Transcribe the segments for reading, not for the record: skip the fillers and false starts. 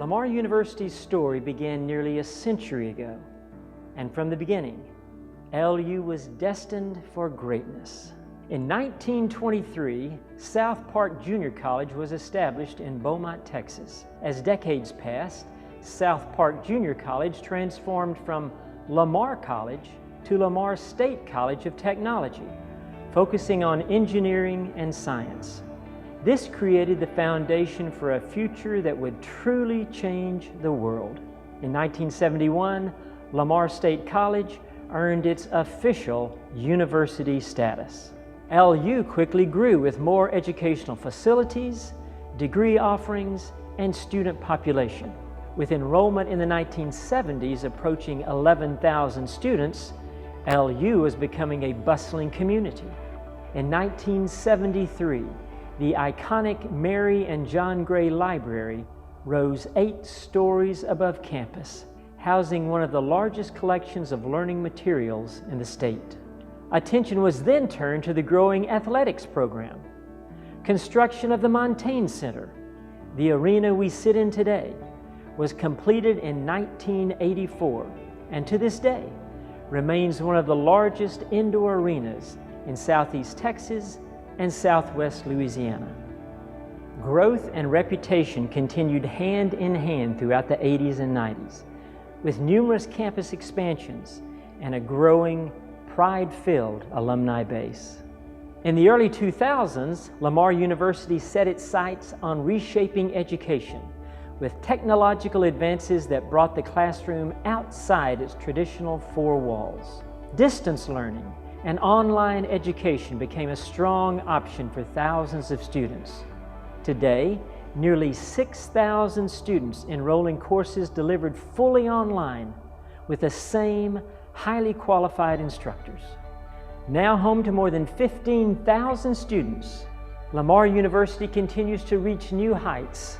Lamar University's story began nearly a century ago, and from the beginning, LU was destined for greatness. In 1923, South Park Junior College was established in Beaumont, Texas. As decades passed, South Park Junior College transformed from Lamar College to Lamar State College of Technology, focusing on engineering and science. This created the foundation for a future that would truly change the world. In 1971, Lamar State College earned its official university status. LU quickly grew with more educational facilities, degree offerings, and student population. With enrollment in the 1970s approaching 11,000 students, LU was becoming a bustling community. In 1973, the iconic Mary and John Gray Library rose 8 stories above campus, housing one of the largest collections of learning materials in the state. Attention was then turned to the growing athletics program. Construction of the Montaigne Center, the arena we sit in today, was completed in 1984 and to this day remains one of the largest indoor arenas in Southeast Texas and Southwest Louisiana. Growth and reputation continued hand in hand throughout the 80s and 90s, with numerous campus expansions and a growing, pride-filled alumni base. In the early 2000s, Lamar University set its sights on reshaping education with technological advances that brought the classroom outside its traditional 4 walls. Distance learning and online education became a strong option for thousands of students. Today, nearly 6,000 students enroll in courses delivered fully online with the same highly qualified instructors. Now home to more than 15,000 students, Lamar University continues to reach new heights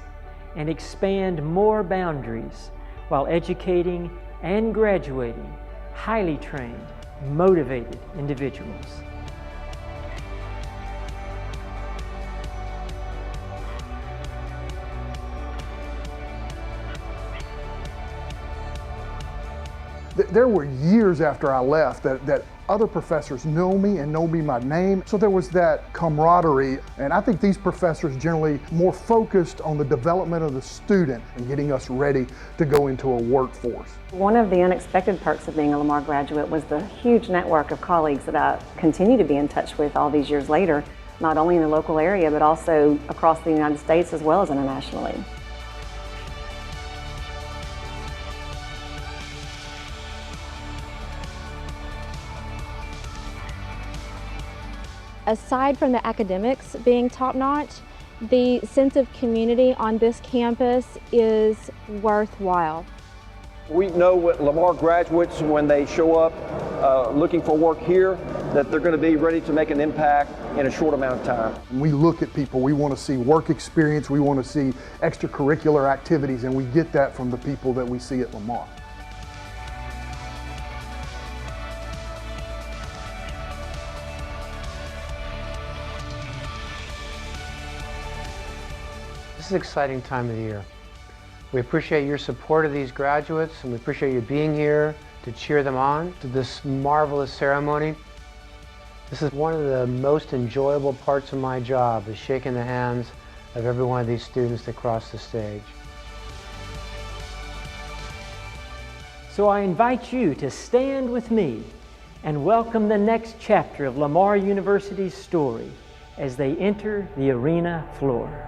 and expand more boundaries while educating and graduating highly trained, motivated individuals. There were years after I left that other professors know me and know me by name. So there was that camaraderie, and I think these professors generally more focused on the development of the student and getting us ready to go into a workforce. One of the unexpected perks of being a Lamar graduate was the huge network of colleagues that I continue to be in touch with all these years later, not only in the local area, but also across the United States as well as internationally. Aside from the academics being top-notch, the sense of community on this campus is worthwhile. We know what Lamar graduates, when they show up looking for work here, that they're going to be ready to make an impact in a short amount of time. When we look at people, we want to see work experience, we want to see extracurricular activities, and we get that from the people that we see at Lamar. This is an exciting time of the year. We appreciate your support of these graduates, and we appreciate you being here to cheer them on to this marvelous ceremony. This is one of the most enjoyable parts of my job, is shaking the hands of every one of these students that cross the stage. So I invite you to stand with me and welcome the next chapter of Lamar University's story as they enter the arena floor.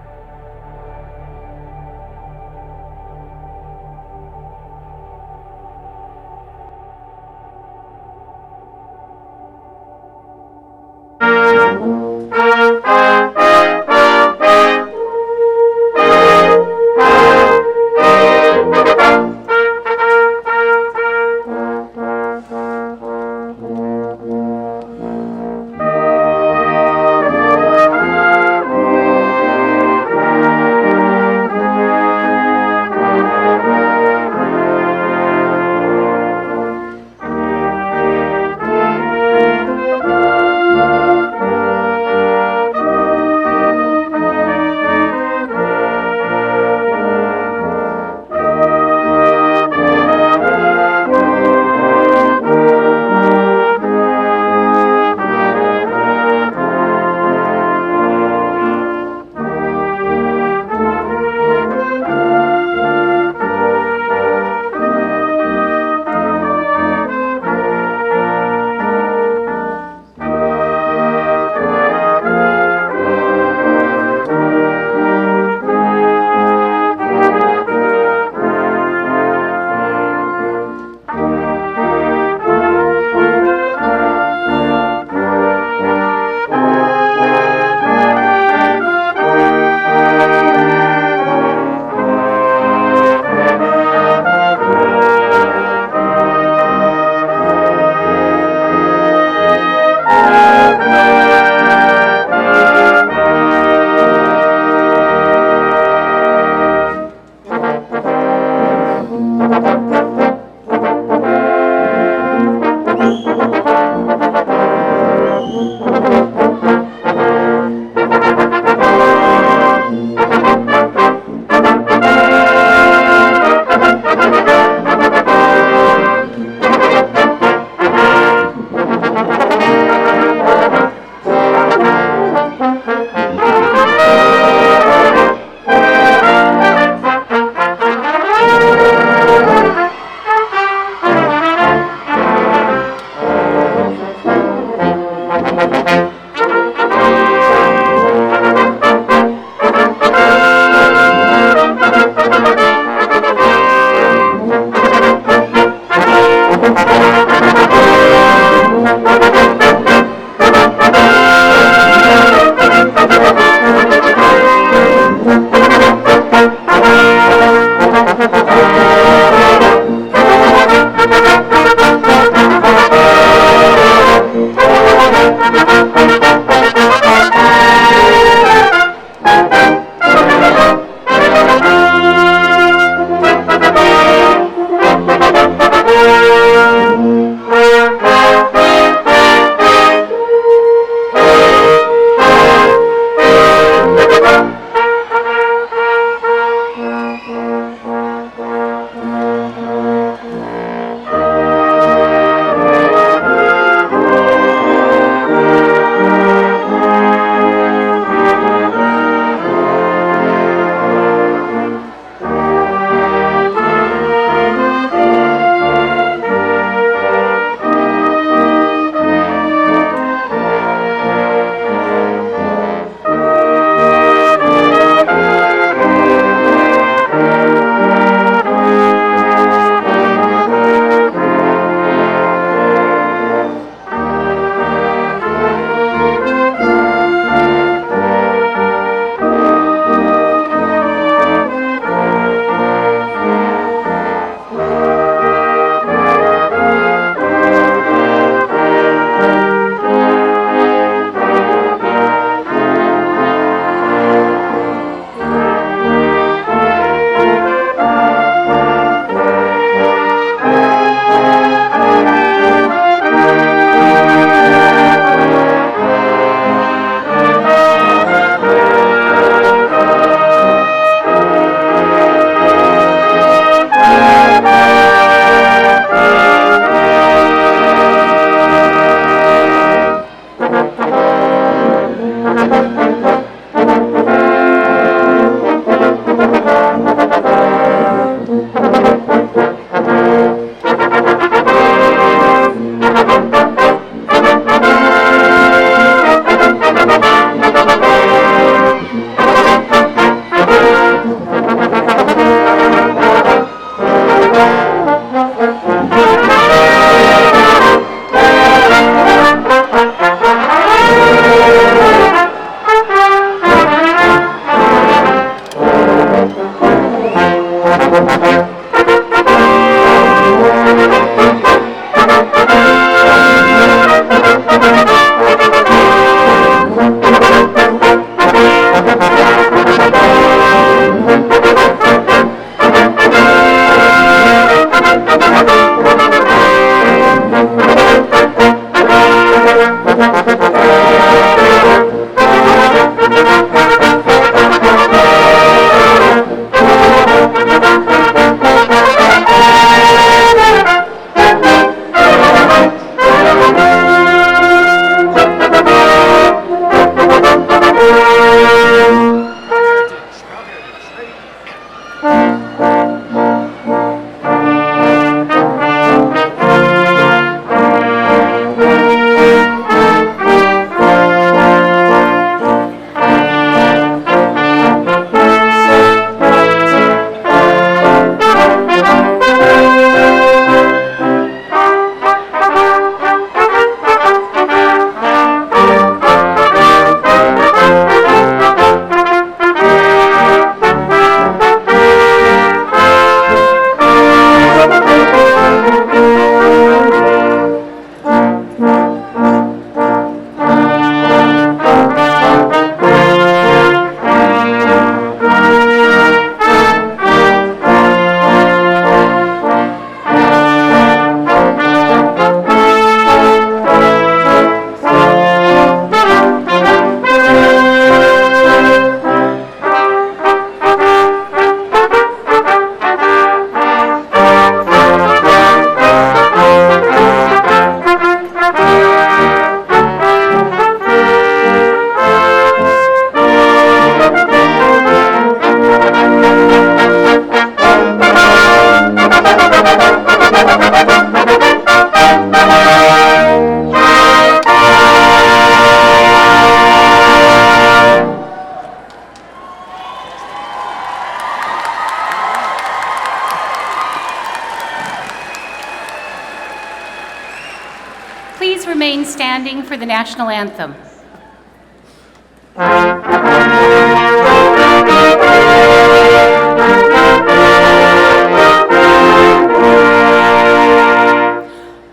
remain standing for the national anthem.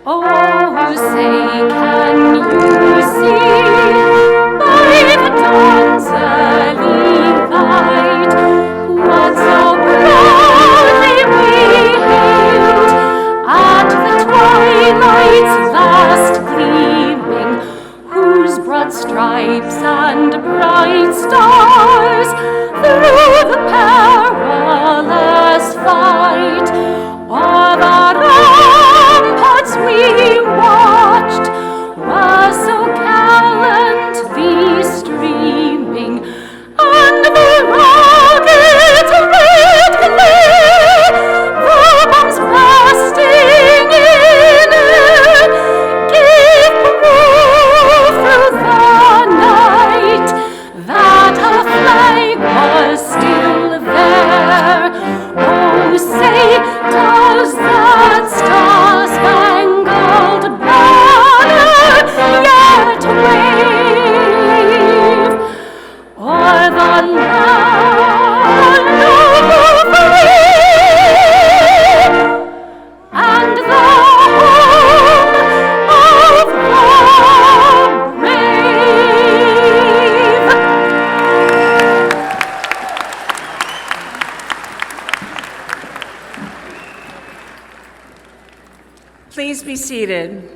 Oh, say, can you see by the dawn's early light what so proudly we hailed at the twilight's last gleaming, whose broad stripes and bright stars through the perilous fight o'er the ramparts we watched were so gallantly streaming, and the rocket's red glare, the bombs bursting in air, gave proof through the night that our flag was still there. Oh, say, does that star-spangled banner yet wave o'er the land of the free and the home of the brave? Please be seated.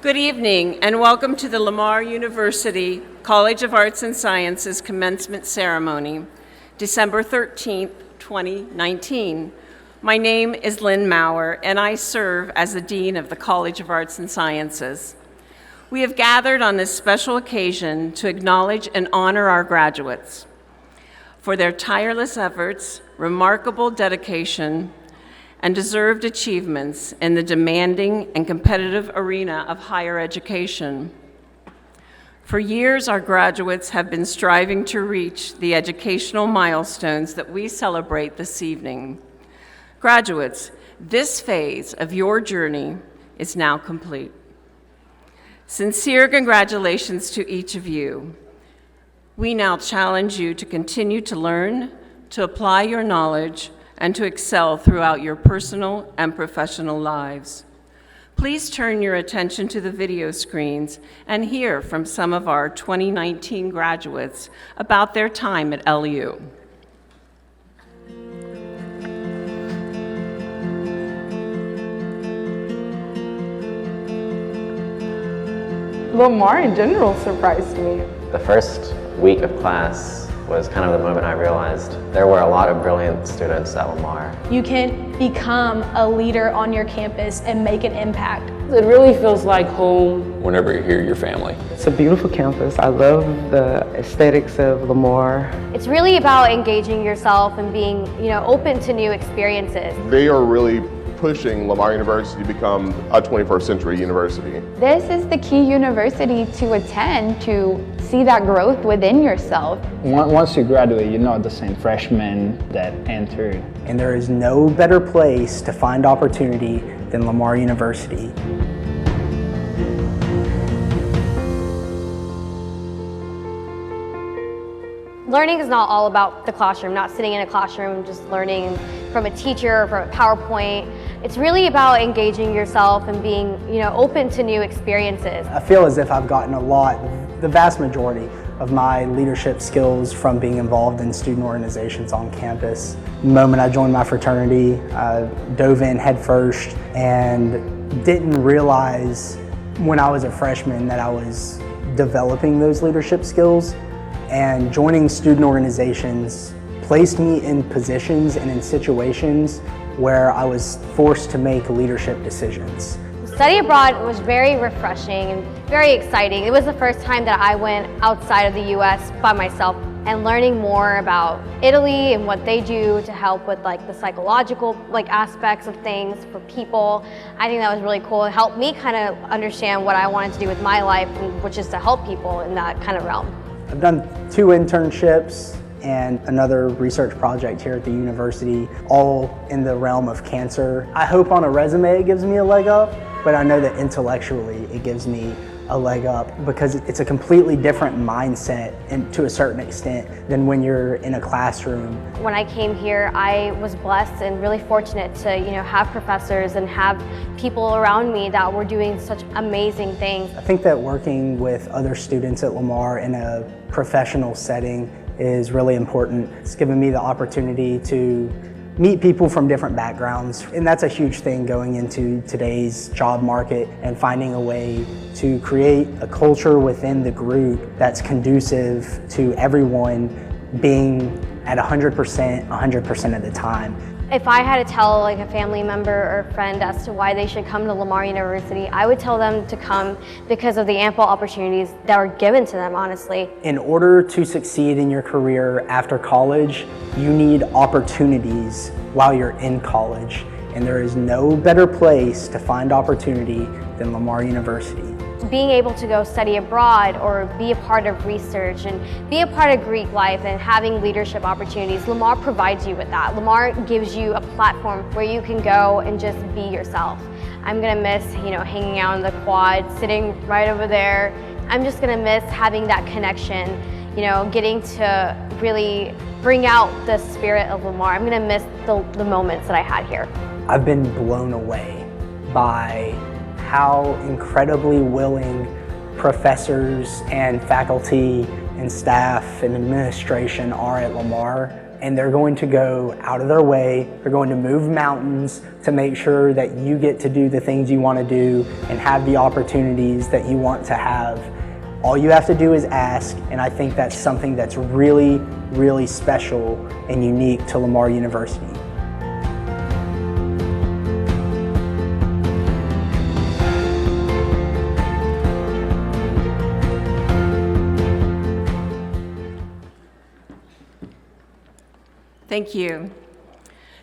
Good evening and welcome to the Lamar University College of Arts and Sciences Commencement Ceremony, December 13th, 2019. My name is Lynn Maurer and I serve as the Dean of the College of Arts and Sciences. We have gathered on this special occasion to acknowledge and honor our graduates for their tireless efforts, remarkable dedication, and deserved achievements in the demanding and competitive arena of higher education. For years, our graduates have been striving to reach the educational milestones that we celebrate this evening. Graduates, this phase of your journey is now complete. Sincere congratulations to each of you. We now challenge you to continue to learn, to apply your knowledge, and to excel throughout your personal and professional lives. Please turn your attention to the video screens and hear from some of our 2019 graduates about their time at LU. Lamar in general surprised me. The first week of class was kind of the moment I realized there were a lot of brilliant students at Lamar. You can become a leader on your campus and make an impact. It really feels like home. Whenever you're here, your family. It's a beautiful campus. I love the aesthetics of Lamar. It's really about engaging yourself and being, open to new experiences. They are really pushing Lamar University to become a 21st century university. This is the key university to attend to see that growth within yourself. Once you graduate, you're not the same freshman that entered. And there is no better place to find opportunity than Lamar University. Learning is not all about the classroom, not sitting in a classroom just learning from a teacher or from a PowerPoint. It's really about engaging yourself and being, open to new experiences. I feel as if I've gotten the vast majority of my leadership skills from being involved in student organizations on campus. The moment I joined my fraternity, I dove in headfirst and didn't realize when I was a freshman that I was developing those leadership skills. And joining student organizations placed me in positions and in situations where I was forced to make leadership decisions. Study abroad was very refreshing and very exciting. It was the first time that I went outside of the US by myself and learning more about Italy and what they do to help with the psychological aspects of things for people. I think that was really cool. It helped me kind of understand what I wanted to do with my life, which is to help people in that kind of realm. I've done 2 internships and another research project here at the university, all in the realm of cancer. I hope on a resume it gives me a leg up, but I know that intellectually it gives me a leg up because it's a completely different mindset and to a certain extent than when you're in a classroom. When I came here, I was blessed and really fortunate to, have professors and have people around me that were doing such amazing things. I think that working with other students at Lamar in a professional setting is really important. It's given me the opportunity to meet people from different backgrounds, and that's a huge thing going into today's job market and finding a way to create a culture within the group that's conducive to everyone being at 100% of the time. If I had to tell a family member or friend as to why they should come to Lamar University, I would tell them to come because of the ample opportunities that are given to them, honestly. In order to succeed in your career after college, you need opportunities while you're in college. And there is no better place to find opportunity than Lamar University. Being able to go study abroad or be a part of research and be a part of Greek life and having leadership opportunities, Lamar provides you with that. Lamar gives you a platform where you can go and just be yourself. I'm gonna miss, hanging out in the quad, sitting right over there. I'm just gonna miss having that connection, getting to really bring out the spirit of Lamar. I'm gonna miss the moments that I had here. I've been blown away by how incredibly willing professors and faculty and staff and administration are at Lamar, and they're going to go out of their way, they're going to move mountains to make sure that you get to do the things you want to do and have the opportunities that you want to have. All you have to do is ask, and I think that's something that's really, really special and unique to Lamar University. Thank you.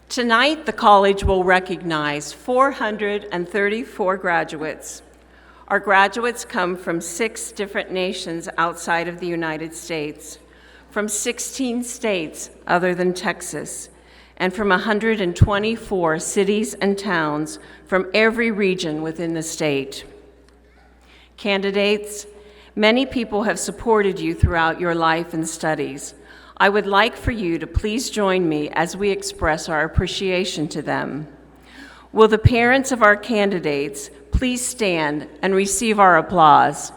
Tonight, the college will recognize 434 graduates. Our graduates come from 6 different nations outside of the United States, from 16 states other than Texas, and from 124 cities and towns from every region within the state. Candidates, many people have supported you throughout your life and studies. I would like for you to please join me as we express our appreciation to them. Will the parents of our candidates please stand and receive our applause?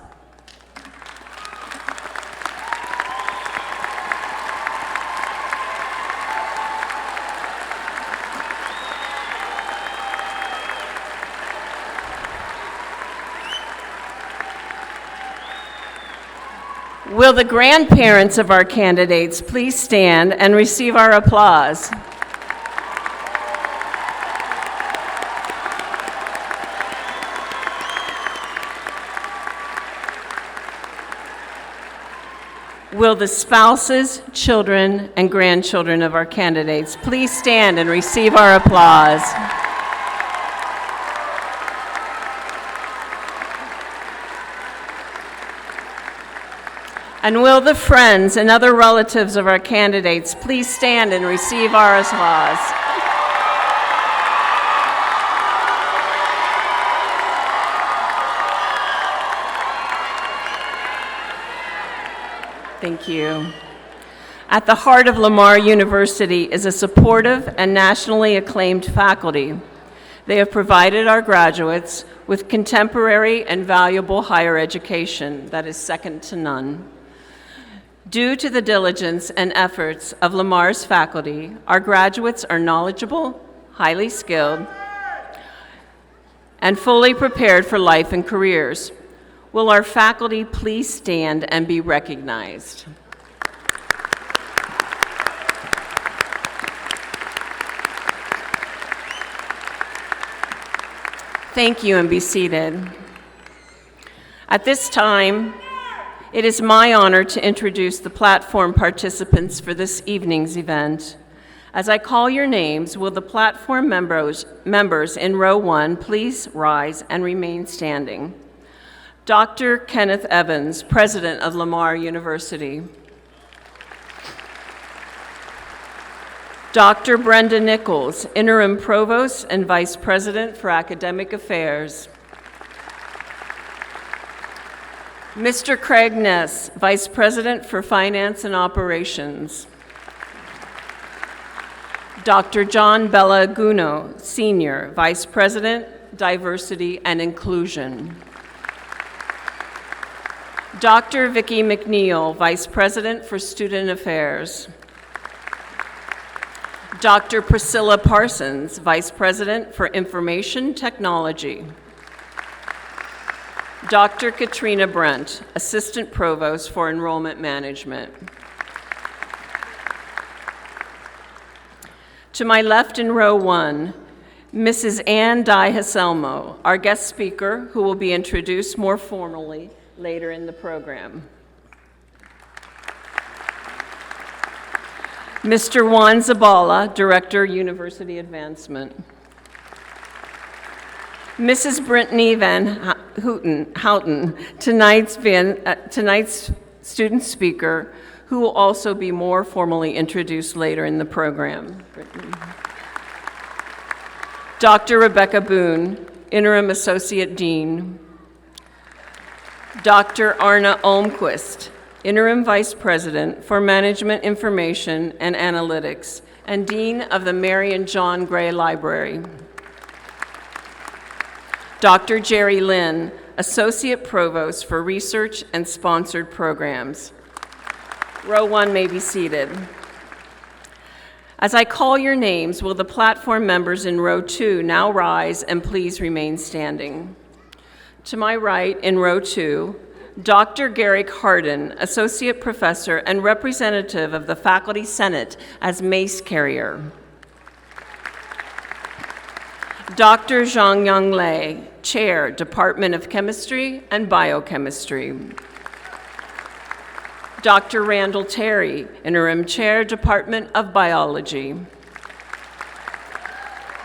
Will the grandparents of our candidates please stand and receive our applause? Will the spouses, children, and grandchildren of our candidates please stand and receive our applause? And will the friends and other relatives of our candidates please stand and receive our applause? Thank you. At the heart of Lamar University is a supportive and nationally acclaimed faculty. They have provided our graduates with contemporary and valuable higher education that is second to none. Due to the diligence and efforts of Lamar's faculty, our graduates are knowledgeable, highly skilled, and fully prepared for life and careers. Will our faculty please stand and be recognized? Thank you, and be seated. At this time, it is my honor to introduce the platform participants for this evening's event. As I call your names, will the platform members in row 1 please rise and remain standing? Dr. Kenneth Evans, President of Lamar University. Dr. Brenda Nichols, Interim Provost and Vice President for Academic Affairs. Mr. Craig Ness, Vice President for Finance and Operations. Dr. John Bellaguno, Senior, Vice President, Diversity and Inclusion. Dr. Vicki McNeil, Vice President for Student Affairs. Dr. Priscilla Parsons, Vice President for Information Technology. Dr. Katrina Brent, Assistant Provost for Enrollment Management. To my left in row 1, Mrs. Ann Di Haselmo, our guest speaker, who will be introduced more formally later in the program. Mr. Juan Zabala, Director, University Advancement. Mrs. Brittany Van Houten, tonight's student speaker, who will also be more formally introduced later in the program. Dr. Rebecca Boone, Interim Associate Dean. Dr. Arna Olmquist, Interim Vice President for Management Information and Analytics and Dean of the Mary and John Gray Library. Dr. Jerry Lynn, Associate Provost for Research and Sponsored Programs. Row 1 may be seated. As I call your names, will the platform members in row 2 now rise and please remain standing. To my right in row 2, Dr. Garrick Hardin, Associate Professor and Representative of the Faculty Senate as Mace Carrier. Dr. Zhongyang Lei, Chair, Department of Chemistry and Biochemistry. Dr. Randall Terry, Interim Chair, Department of Biology.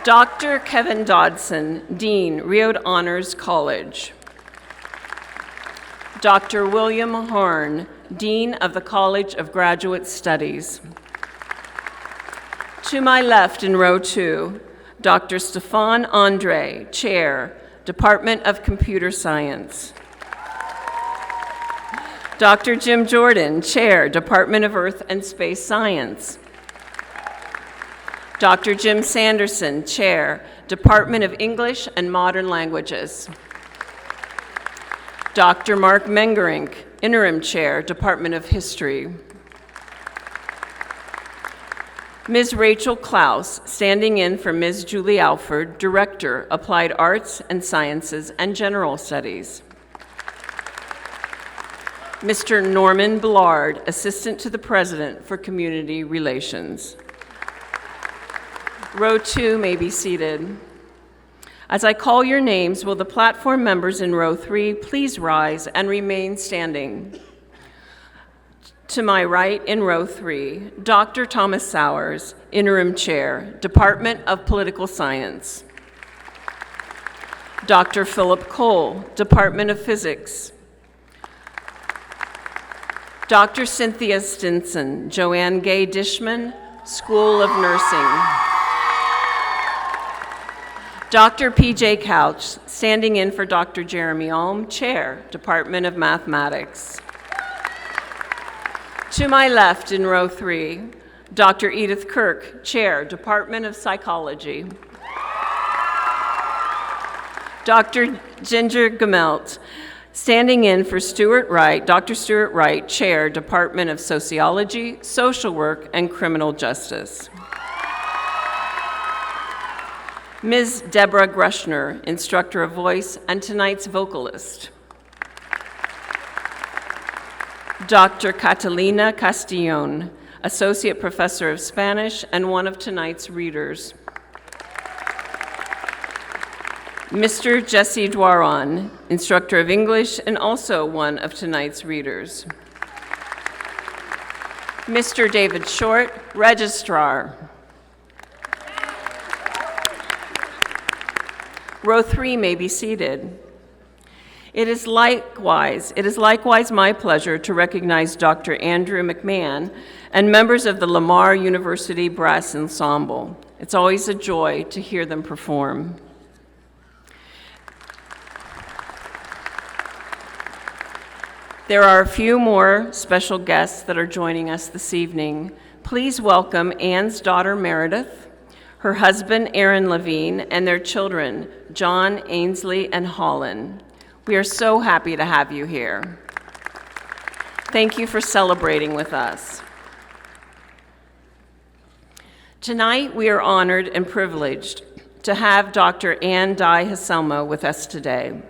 Dr. Kevin Dodson, Dean, Riod Honors College. Dr. William Horn, Dean of the College of Graduate Studies. To my left in row 2, Dr. Stefan Andre, Chair, Department of Computer Science. Dr. Jim Jordan, Chair, Department of Earth and Space Science. Dr. Jim Sanderson, Chair, Department of English and Modern Languages. Dr. Mark Mengerink, Interim Chair, Department of History. Ms. Rachel Klaus, standing in for Ms. Julie Alford, Director, Applied Arts and Sciences and General Studies. Mr. Norman Ballard, Assistant to the President for Community Relations. Row 2 may be seated. As I call your names, will the platform members in row 3 please rise and remain standing? To my right in row 3, Dr. Thomas Sowers, Interim Chair, Department of Political Science. Dr. Philip Cole, Department of Physics. Dr. Cynthia Stinson, Joanne Gay Dishman, School of Nursing. Dr. P.J. Couch, standing in for Dr. Jeremy Alm, Chair, Department of Mathematics. To my left in row 3, Dr. Edith Kirk, Chair, Department of Psychology. Dr. Ginger Gemelt, standing in for Stuart Wright, Dr. Stuart Wright, Chair, Department of Sociology, Social Work, and Criminal Justice. Ms. Deborah Grushner, Instructor of Voice and tonight's vocalist. Dr. Catalina Castillon, Associate Professor of Spanish and one of tonight's readers. Mr. Jesse Dwaron, Instructor of English and also one of tonight's readers. Mr. David Short, Registrar. Row 3 may be seated. It is likewise my pleasure to recognize Dr. Andrew McMahon and members of the Lamar University Brass Ensemble. It's always a joy to hear them perform. There are a few more special guests that are joining us this evening. Please welcome Anne's daughter Meredith, her husband Aaron Levine, and their children, John, Ainsley, and Holland. We are so happy to have you here. Thank you for celebrating with us. Tonight, we are honored and privileged to have Dr. Ann Dye Hasselmo with us today.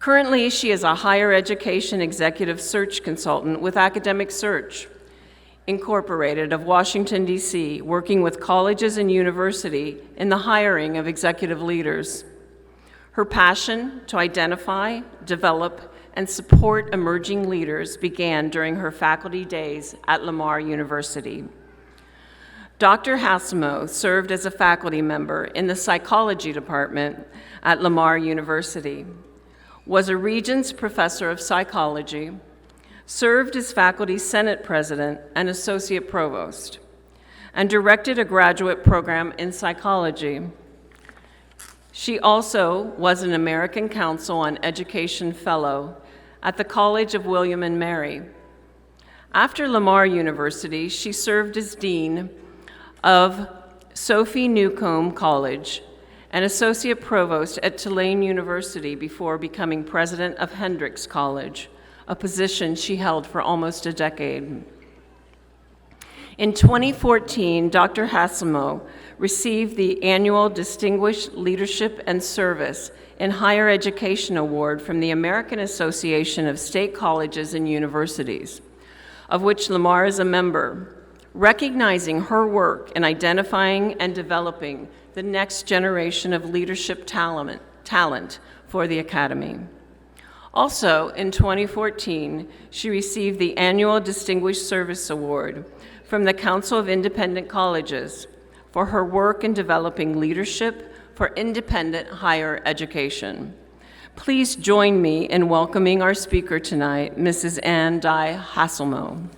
Currently, she is a higher education executive search consultant with Academic Search Incorporated of Washington, D.C., working with colleges and universities in the hiring of executive leaders. Her passion to identify, develop, and support emerging leaders began during her faculty days at Lamar University. Dr. Hasselmo served as a faculty member in the psychology department at Lamar University, was a Regents Professor of Psychology, served as Faculty Senate President and Associate Provost, and directed a graduate program in psychology. She also was an American Council on Education Fellow at the College of William and Mary. After Lamar University, she served as Dean of Sophie Newcomb College and Associate Provost at Tulane University before becoming President of Hendrix College, a position she held for almost a decade. In 2014, Dr. Hasselmo received the annual Distinguished Leadership and Service in Higher Education Award from the American Association of State Colleges and Universities, of which Lamar is a member, recognizing her work in identifying and developing the next generation of leadership talent for the Academy. Also, in 2014, she received the annual Distinguished Service Award from the Council of Independent Colleges for her work in developing leadership for independent higher education. Please join me in welcoming our speaker tonight, Mrs. Ann Dye Hasselmo.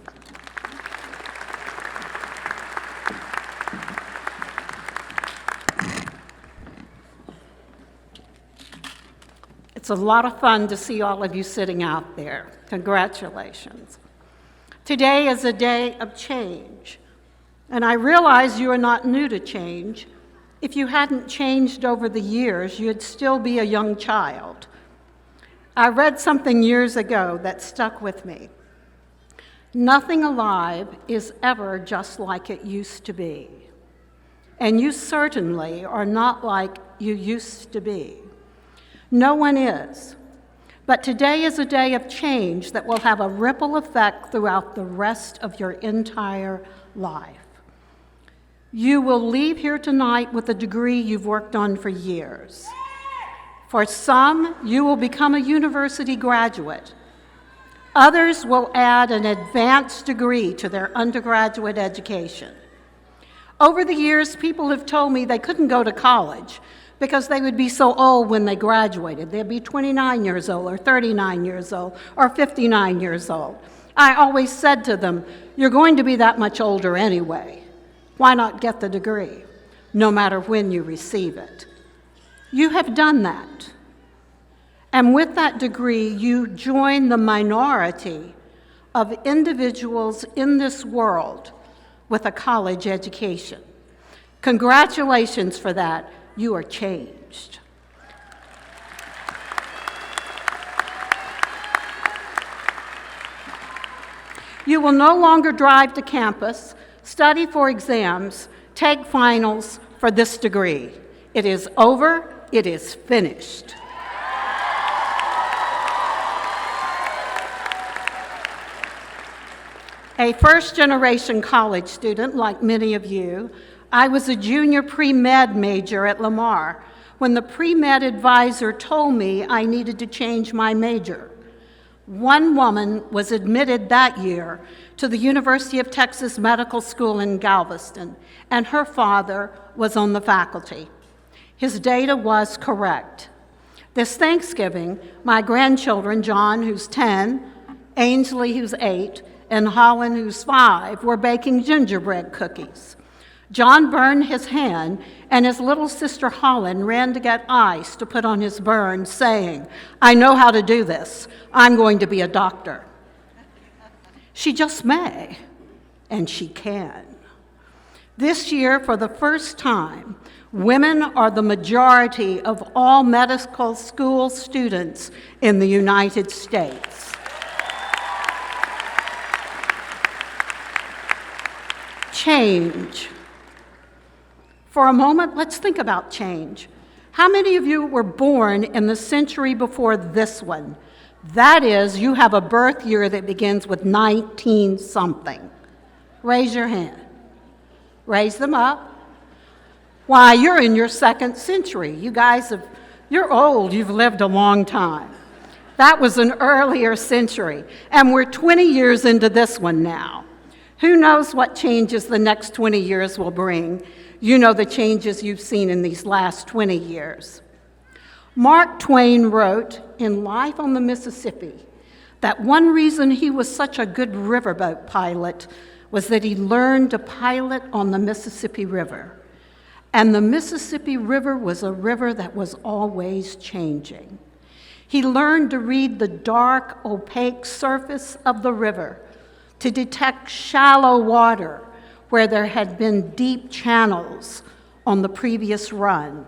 It's a lot of fun to see all of you sitting out there. Congratulations. Today is a day of change, and I realize you are not new to change. If you hadn't changed over the years, you'd still be a young child. I read something years ago that stuck with me. Nothing alive is ever just like it used to be, and you certainly are not like you used to be. No one is. But today is a day of change that will have a ripple effect throughout the rest of your entire life. You will leave here tonight with a degree you've worked on for years. For some, you will become a university graduate. Others will add an advanced degree to their undergraduate education. Over the years, people have told me they couldn't go to college because they would be so old when they graduated. They'd be 29 years old or 39 years old or 59 years old. I always said to them, you're going to be that much older anyway. Why not get the degree, no matter when you receive it? You have done that. And with that degree, you join the minority of individuals in this world with a college education. Congratulations for that. You are changed. You will no longer drive to campus, study for exams, take finals for this degree. It is over, it is finished. A first-generation college student like many of you, I was a junior pre-med major at Lamar when the pre-med advisor told me I needed to change my major. One woman was admitted that year to the University of Texas Medical School in Galveston, and her father was on the faculty. His data was correct. This Thanksgiving, my grandchildren, John, who's 10, Ainsley, who's 8, and Holland, who's 5, were baking gingerbread cookies. John burned his hand, and his little sister Holland ran to get ice to put on his burn, saying, "I know how to do this. I'm going to be a doctor." She just may, and she can. This year, for the first time, women are the majority of all medical school students in the United States. Change. For a moment, let's think about change. How many of you were born in the century before this one? That is, you have a birth year that begins with 19 something. Raise your hand. Raise them up. Why, you're in your second century. You guys you're old, you've lived a long time. That was an earlier century, and we're 20 years into this one now. Who knows what changes the next 20 years will bring? You know the changes you've seen in these last 20 years. Mark Twain wrote in Life on the Mississippi that one reason he was such a good riverboat pilot was that he learned to pilot on the Mississippi River. And the Mississippi River was a river that was always changing. He learned to read the dark, opaque surface of the river, to detect shallow water where there had been deep channels on the previous run.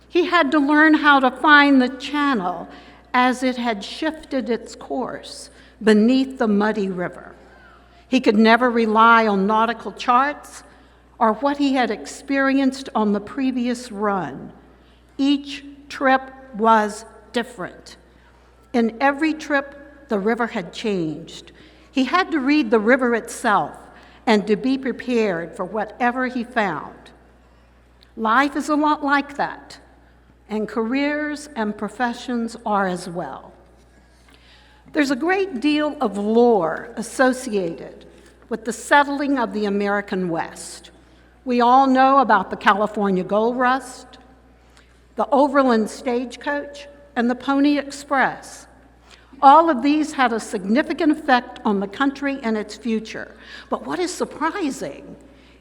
He had to learn how to find the channel as it had shifted its course beneath the muddy river. He could never rely on nautical charts or what he had experienced on the previous run. Each trip was different. In every trip, the river had changed. He had to read the river itself and to be prepared for whatever he found. Life is a lot like that, and careers and professions are as well. There's a great deal of lore associated with the settling of the American West. We all know about the California Gold Rush, the Overland Stagecoach, and the Pony Express. All of these had a significant effect on the country and its future. But what is surprising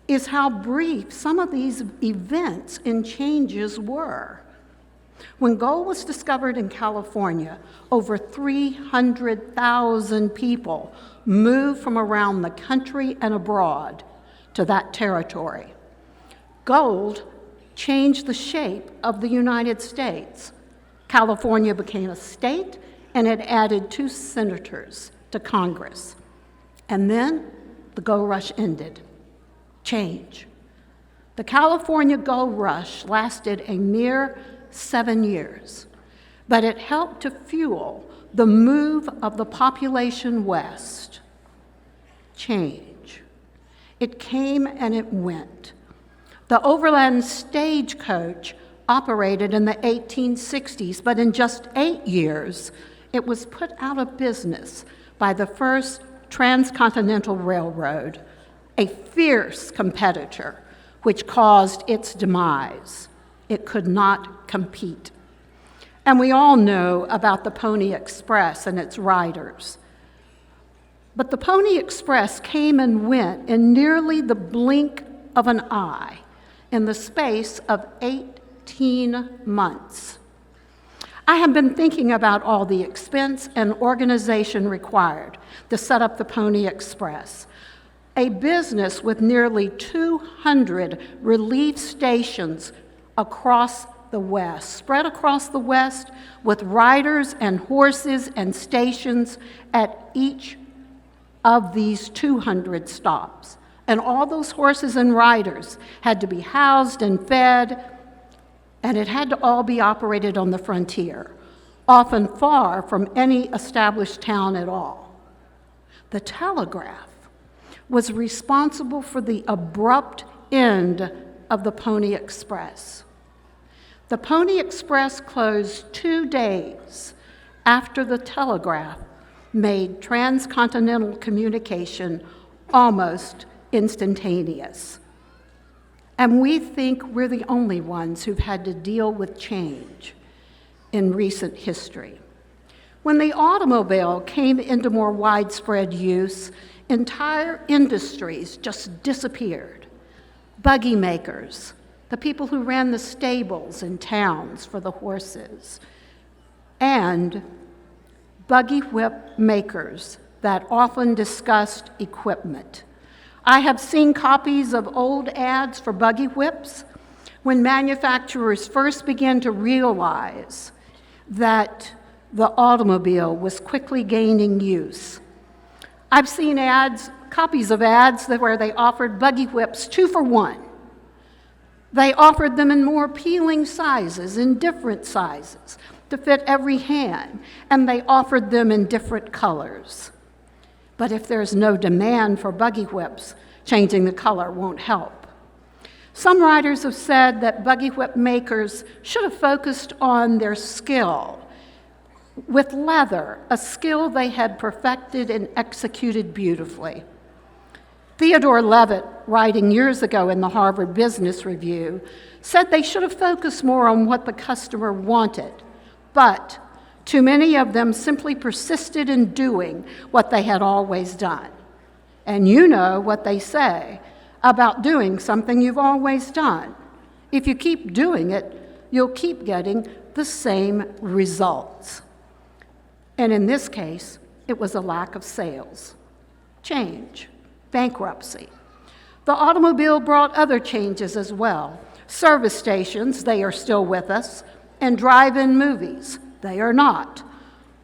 is how brief some of these events and changes were. When gold was discovered in California, over 300,000 people moved from around the country and abroad to that territory. Gold changed the shape of the United States. California became a state, and it added 2 senators to Congress. And then the gold rush ended. Change. The California gold rush lasted a mere 7 years, but it helped to fuel the move of the population west. Change. It came and it went. The Overland Stagecoach operated in the 1860s, but in just 8 years, it was put out of business by the first transcontinental railroad, a fierce competitor, which caused its demise. It could not compete. And we all know about the Pony Express and its riders. But the Pony Express came and went in nearly the blink of an eye in the space of 18 months. I have been thinking about all the expense and organization required to set up the Pony Express, a business with nearly 200 relief stations across the West, spread across the West with riders and horses and stations at each of these 200 stops. And all those horses and riders had to be housed and fed, and it had to all be operated on the frontier, often far from any established town at all. The telegraph was responsible for the abrupt end of the Pony Express. The Pony Express closed 2 days after the telegraph made transcontinental communication almost instantaneous. And we think we're the only ones who've had to deal with change. in recent history. When the automobile came into more widespread use, entire industries just disappeared. Buggy makers, the people who ran the stables in towns for the horses, and buggy whip makers that often discussed equipment. I have seen copies of old ads for buggy whips when manufacturers first began to realize that the automobile was quickly gaining use. I've seen copies of ads where they offered buggy whips 2 for 1. They offered them in more appealing sizes, in different sizes, to fit every hand, and they offered them in different colors. But if there's no demand for buggy whips, changing the color won't help. Some writers have said that buggy whip makers should have focused on their skill with leather, a skill they had perfected and executed beautifully. Theodore Levitt, writing years ago in the Harvard Business Review, said they should have focused more on what the customer wanted, but too many of them simply persisted in doing what they had always done. And you know what they say about doing something you've always done. If you keep doing it, you'll keep getting the same results. And in this case, it was a lack of sales, change, bankruptcy. The automobile brought other changes as well. Service stations, they are still with us, and drive-in movies, they are not.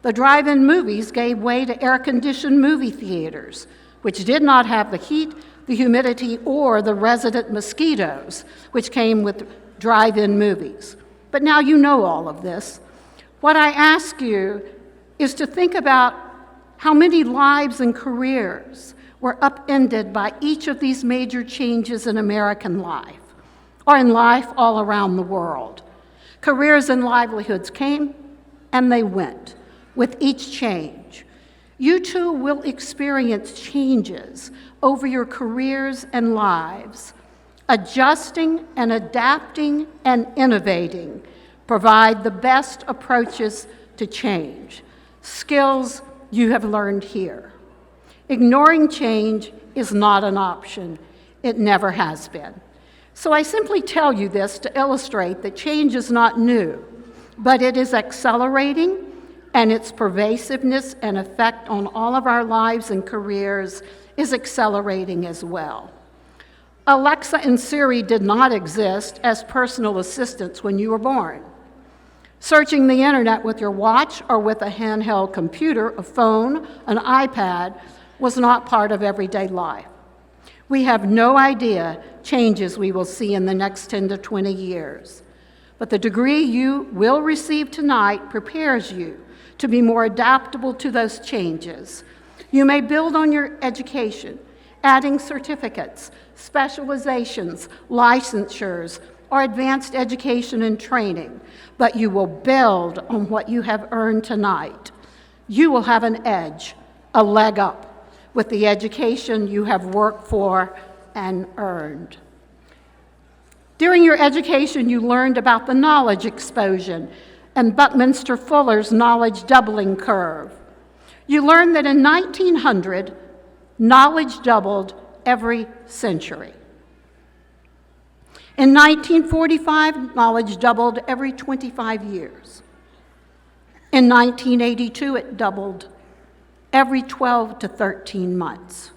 The drive-in movies gave way to air-conditioned movie theaters, which did not have the heat, the humidity, or the resident mosquitoes, which came with drive-in movies. But now you know all of this. What I ask you is to think about how many lives and careers were upended by each of these major changes in American life, or in life all around the world. Careers and livelihoods came and they went with each change. You too will experience changes over your careers and lives. Adjusting and adapting and innovating provide the best approaches to change, skills you have learned here. Ignoring change is not an option. It never has been. So I simply tell you this to illustrate that change is not new, but it is accelerating, and its pervasiveness and effect on all of our lives and careers is accelerating as well. Alexa and Siri did not exist as personal assistants when you were born. Searching the internet with your watch or with a handheld computer, a phone, an iPad was not part of everyday life. We have no idea changes we will see in the next 10 to 20 years. But the degree you will receive tonight prepares you to be more adaptable to those changes. You may build on your education, adding certificates, specializations, licensures, or advanced education and training, but you will build on what you have earned tonight. You will have an edge, a leg up, with the education you have worked for and earned. During your education, you learned about the knowledge explosion and Buckminster Fuller's knowledge doubling curve. You learned that in 1900, knowledge doubled every century. In 1945, knowledge doubled every 25 years. In 1982, it doubled every 12 to 13 months.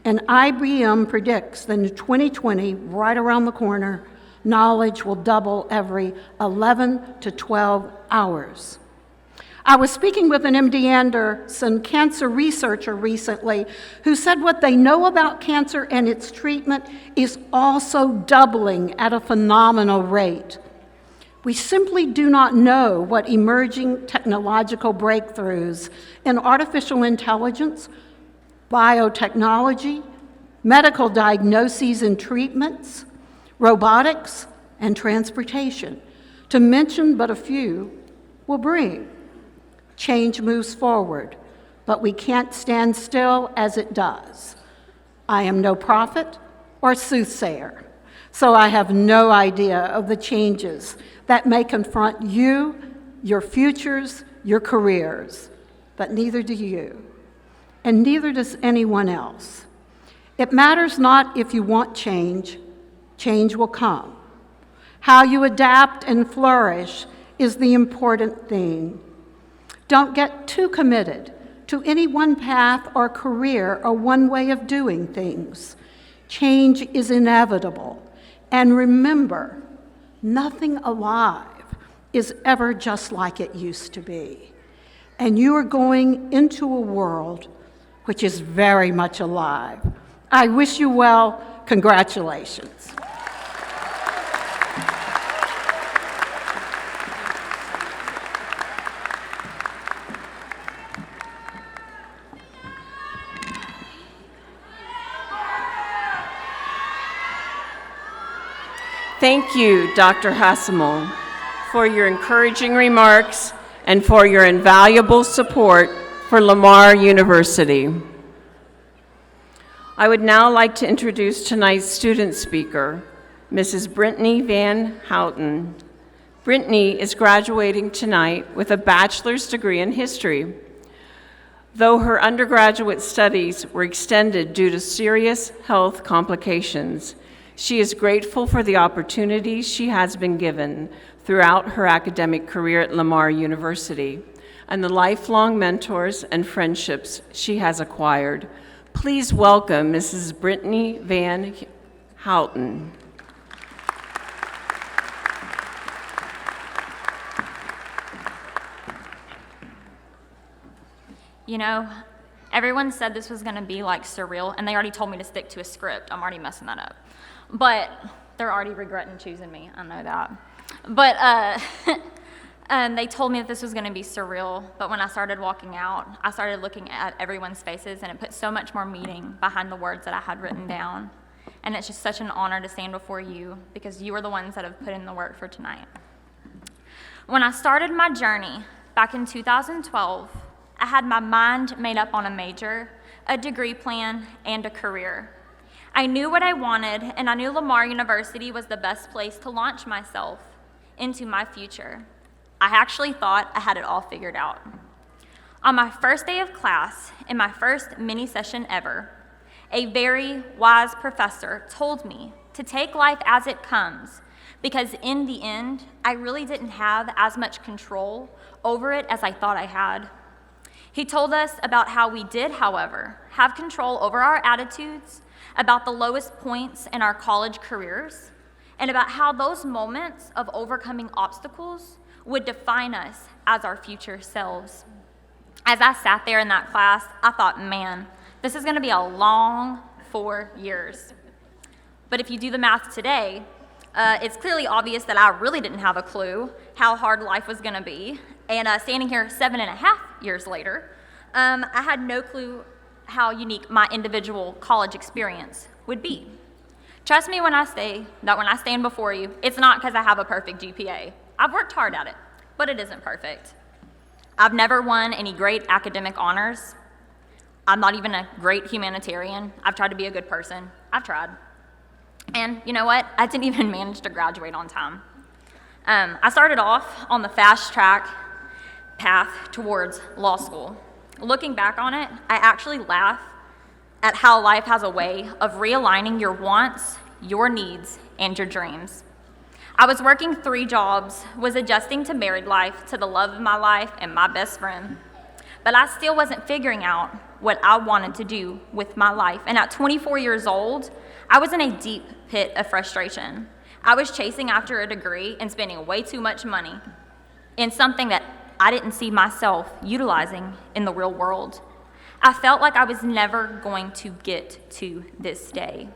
And IBM predicts that in 2020, right around the corner, knowledge will double every 11 to 12 hours. I was speaking with an MD Anderson cancer researcher recently who said what they know about cancer and its treatment is also doubling at a phenomenal rate. We simply do not know what emerging technological breakthroughs in artificial intelligence, biotechnology, medical diagnoses and treatments, robotics, and transportation, to mention but a few, will bring. Change moves forward, but we can't stand still as it does. I am no prophet or soothsayer, so I have no idea of the changes that may confront you your futures, your careers, but neither do you, and neither does anyone else. It matters not if you want change, change will come. How you adapt and flourish is the important thing. Don't get too committed to any one path or career or one way of doing things. Change is inevitable. And remember, nothing alive is ever just like it used to be. And you are going into a world which is very much alive. I wish you well. Congratulations. Thank you, Dr. Hassemel, for your encouraging remarks and for your invaluable support for Lamar University. I would now like to introduce tonight's student speaker, Mrs. Brittany Van Houten. Brittany is graduating tonight with a bachelor's degree in history. Though her undergraduate studies were extended due to serious health complications, she is grateful for the opportunities she has been given throughout her academic career at Lamar University and the lifelong mentors and friendships she has acquired. Please welcome Mrs. Brittany Van Houten. You know, everyone said this was going to be like surreal, and they already told me to stick to a script. I'm already messing that up. But they're already regretting choosing me. I know that. But they told me that this was going to be surreal. But when I started walking out, I started looking at everyone's faces, and it put so much more meaning behind the words that I had written down. And it's just such an honor to stand before you because you are the ones that have put in the work for tonight. When I started my journey back in 2012, I had my mind made up on a major, a degree plan, and a career. I knew what I wanted, and I knew Lamar University was the best place to launch myself into my future. I actually thought I had it all figured out. On my first day of class, in my first mini session ever, a very wise professor told me to take life as it comes, because in the end, I really didn't have as much control over it as I thought I had. He told us about how we did, however, have control over our attitudes, about the lowest points in our college careers, and about how those moments of overcoming obstacles would define us as our future selves. As I sat there in that class, I thought, man, this is going to be a long 4 years. But if you do the math today, it's clearly obvious that I really didn't have a clue how hard life was going to be. And standing here 7.5 years later, I had no clue how unique my individual college experience would be. Trust me when I say that when I stand before you, it's not because I have a perfect GPA. I've worked hard at it, but it isn't perfect. I've never won any great academic honors. I'm not even a great humanitarian. I've tried to be a good person. I've tried. And you know what? I didn't even manage to graduate on time. I started off on the fast track path towards law school. Looking back on it, I actually laugh at how life has a way of realigning your wants, your needs, and your dreams. I was working 3 jobs, was adjusting to married life, to the love of my life, and my best friend. But I still wasn't figuring out what I wanted to do with my life. And at 24 years old, I was in a deep pit of frustration. I was chasing after a degree and spending way too much money in something that I didn't see myself utilizing in the real world. I felt like I was never going to get to this day.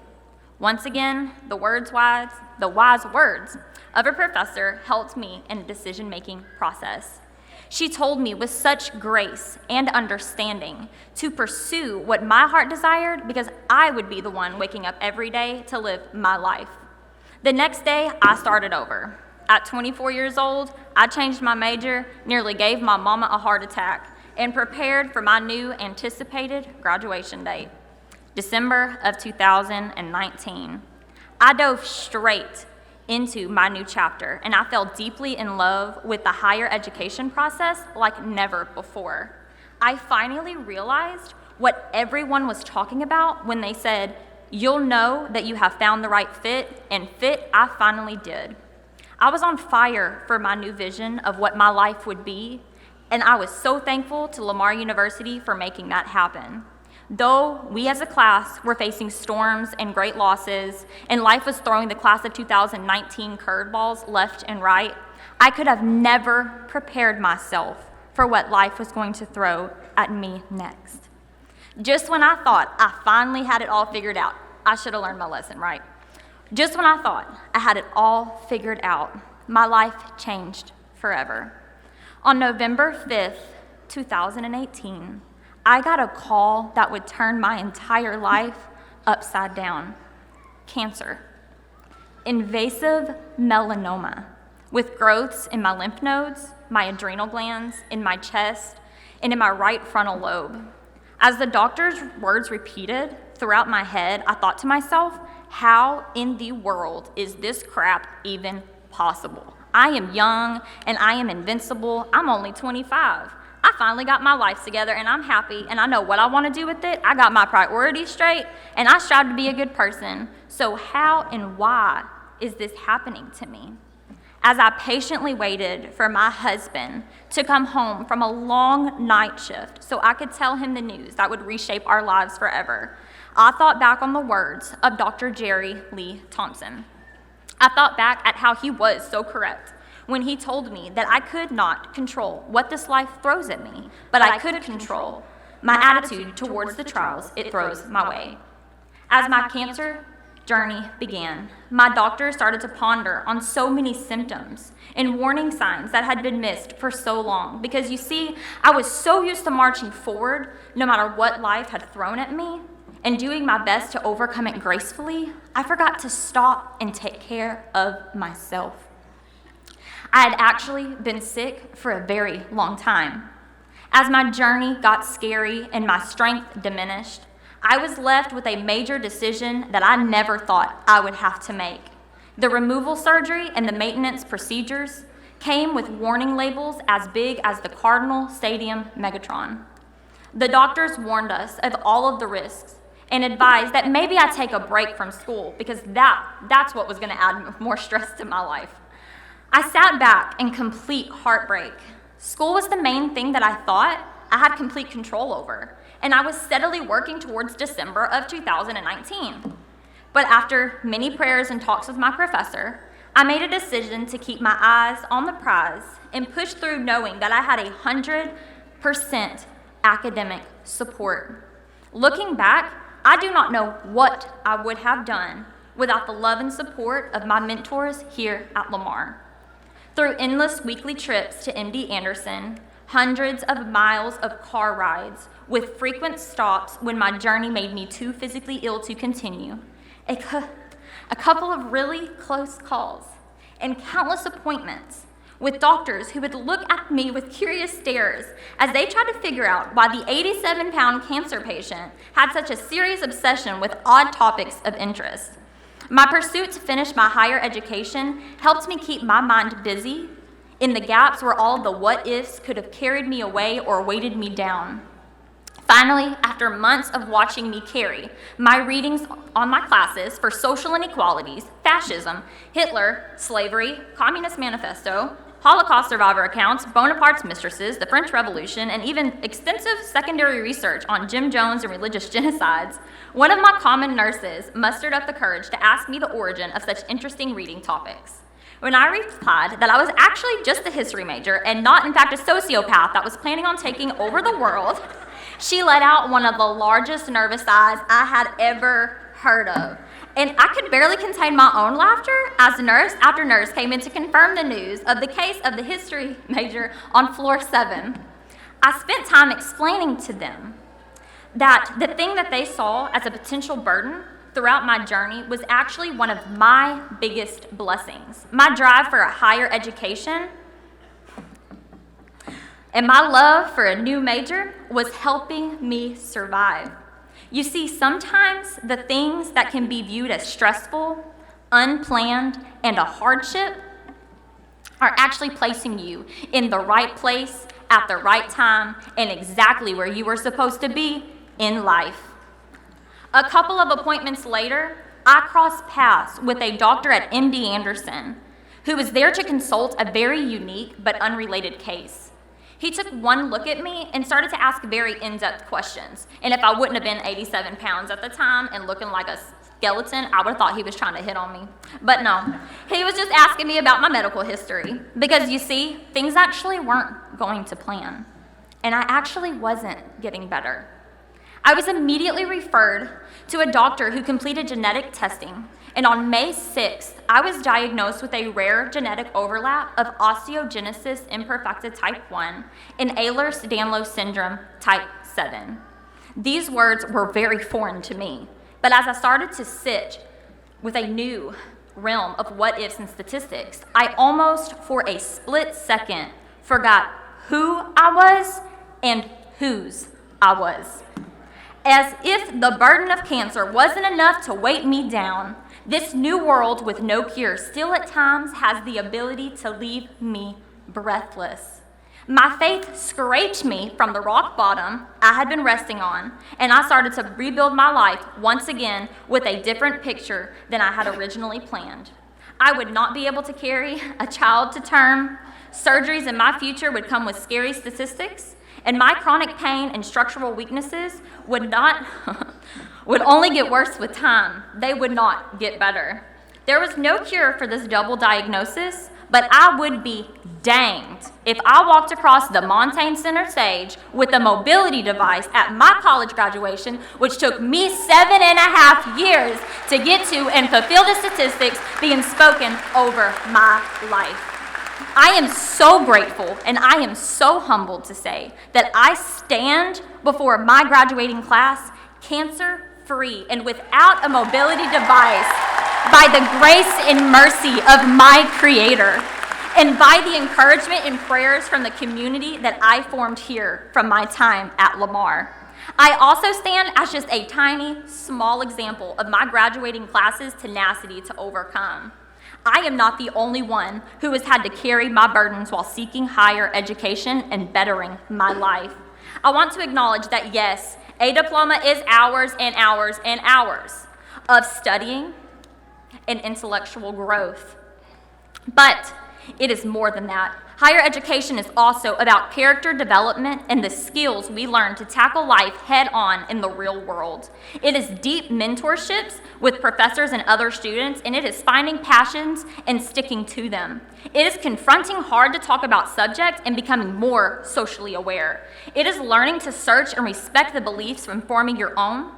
Once again, the wise words of a professor helped me in a decision-making process. She told me with such grace and understanding to pursue what my heart desired because I would be the one waking up every day to live my life. The next day, I started over. At 24 years old, I changed my major, nearly gave my mama a heart attack, and prepared for my new anticipated graduation date, December of 2019. I dove straight into my new chapter, and I fell deeply in love with the higher education process like never before. I finally realized what everyone was talking about when they said, "You'll know that you have found the right fit," and fit I finally did. I was on fire for my new vision of what my life would be, and I was so thankful to Lamar University for making that happen. Though we as a class were facing storms and great losses, and life was throwing the class of 2019 curveballs left and right, I could have never prepared myself for what life was going to throw at me next. Just when I thought I finally had it all figured out, I should have learned my lesson, right? Just when I thought I had it all figured out, my life changed forever. On November 5th, 2018, I got a call that would turn my entire life upside down. Cancer. Invasive melanoma, with growths in my lymph nodes, my adrenal glands, in my chest, and in my right frontal lobe. As the doctor's words repeated throughout my head, I thought to myself, how in the world is this crap even possible? I am young and I am invincible. I'm only 25. I finally got my life together and I'm happy and I know what I want to do with it. I got my priorities straight and I strive to be a good person. So how and why is this happening to me? As I patiently waited for my husband to come home from a long night shift so I could tell him the news that would reshape our lives forever, I thought back on the words of Dr. Jerry Lee Thompson. I thought back at how he was so correct when he told me that I could not control what this life throws at me, but I could control my attitude towards the trials it throws my way. As my cancer journey began, my doctor started to ponder on so many symptoms and warning signs that had been missed for so long. Because you see, I was so used to marching forward no matter what life had thrown at me and doing my best to overcome it gracefully, I forgot to stop and take care of myself. I had actually been sick for a very long time. As my journey got scary and my strength diminished, I was left with a major decision that I never thought I would have to make. The removal surgery and the maintenance procedures came with warning labels as big as the Cardinal Stadium Megatron. The doctors warned us of all of the risks and advised that maybe I take a break from school because that's what was going to add more stress to my life. I sat back in complete heartbreak. School was the main thing that I thought I had complete control over, and I was steadily working towards December of 2019. But after many prayers and talks with my professor, I made a decision to keep my eyes on the prize and push through knowing that I had 100% academic support. Looking back, I do not know what I would have done without the love and support of my mentors here at Lamar. Through endless weekly trips to MD Anderson, hundreds of miles of car rides with frequent stops when my journey made me too physically ill to continue, a couple of really close calls, and countless appointments with doctors who would look at me with curious stares as they tried to figure out why the 87-pound cancer patient had such a serious obsession with odd topics of interest. My pursuit to finish my higher education helped me keep my mind busy in the gaps where all the what-ifs could have carried me away or weighted me down. Finally, after months of watching me carry my readings on my classes for social inequalities, fascism, Hitler, slavery, Communist Manifesto, Holocaust survivor accounts, Bonaparte's mistresses, the French Revolution, and even extensive secondary research on Jim Jones and religious genocides, one of my common nurses mustered up the courage to ask me the origin of such interesting reading topics. When I replied that I was actually just a history major and not in fact a sociopath that was planning on taking over the world, she let out one of the largest nervous sighs I had ever heard of. And I could barely contain my own laughter as nurse after nurse came in to confirm the news of the case of the history major on floor 7. I spent time explaining to them that the thing that they saw as a potential burden throughout my journey was actually one of my biggest blessings. My drive for a higher education and my love for a new major was helping me survive. You see, sometimes the things that can be viewed as stressful, unplanned, and a hardship are actually placing you in the right place at the right time and exactly where you were supposed to be in life. A couple of appointments later, I crossed paths with a doctor at MD Anderson who was there to consult a very unique but unrelated case. He took one look at me and started to ask very in-depth questions. And if I wouldn't have been 87 pounds at the time and looking like a skeleton, I would have thought he was trying to hit on me. But no, he was just asking me about my medical history. Because you see, things actually weren't going to plan. And I actually wasn't getting better. I was immediately referred to a doctor who completed genetic testing. And on May 6th, I was diagnosed with a rare genetic overlap of osteogenesis imperfecta type 1 and Ehlers-Danlos syndrome type 7. These words were very foreign to me, but as I started to sit with a new realm of what ifs and statistics, I almost for a split second forgot who I was and whose I was. As if the burden of cancer wasn't enough to weight me down, this new world with no cure still at times has the ability to leave me breathless. My faith scraped me from the rock bottom I had been resting on, and I started to rebuild my life once again with a different picture than I had originally planned. I would not be able to carry a child to term. Surgeries in my future would come with scary statistics, and my chronic pain and structural weaknesses would only get worse with time. They would not get better. There was no cure for this double diagnosis, but I would be danged if I walked across the Montaigne Center stage with a mobility device at my college graduation, which took me 7.5 years to get to and fulfill the statistics being spoken over my life. I am so grateful and I am so humbled to say that I stand before my graduating class cancer-free and without a mobility device by the grace and mercy of my Creator and by the encouragement and prayers from the community that I formed here from my time at Lamar. I also stand as just a tiny, small example of my graduating class's tenacity to overcome. I am not the only one who has had to carry my burdens while seeking higher education and bettering my life. I want to acknowledge that yes, a diploma is hours and hours and hours of studying and intellectual growth. But it is more than that. Higher education is also about character development and the skills we learn to tackle life head on in the real world. It is deep mentorships with professors and other students, and it is finding passions and sticking to them. It is confronting hard to talk about subjects and becoming more socially aware. It is learning to search and respect the beliefs from forming your own.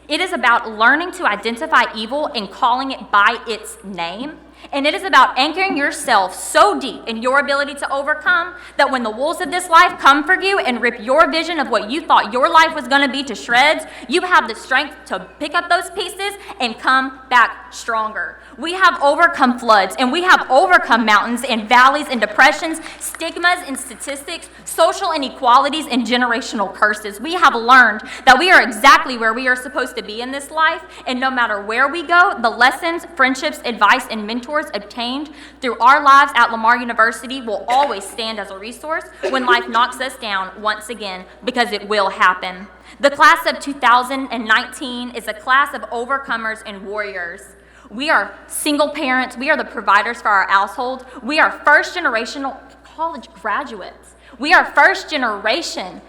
It is about learning to identify evil and calling it by its name. And it is about anchoring yourself so deep in your ability to overcome that when the wolves of this life come for you and rip your vision of what you thought your life was going to be to shreds, you have the strength to pick up those pieces and come back stronger. We have overcome floods, and we have overcome mountains and valleys and depressions, stigmas and statistics, social inequalities and generational curses. We have learned that we are exactly where we are supposed to be in this life, and no matter where we go, the lessons, friendships, advice, and mentors obtained through our lives at Lamar University will always stand as a resource when life knocks us down once again, because it will happen. The class of 2019 is a class of overcomers and warriors. We are single parents. We are the providers for our household. We are first generational college graduates. We are first generation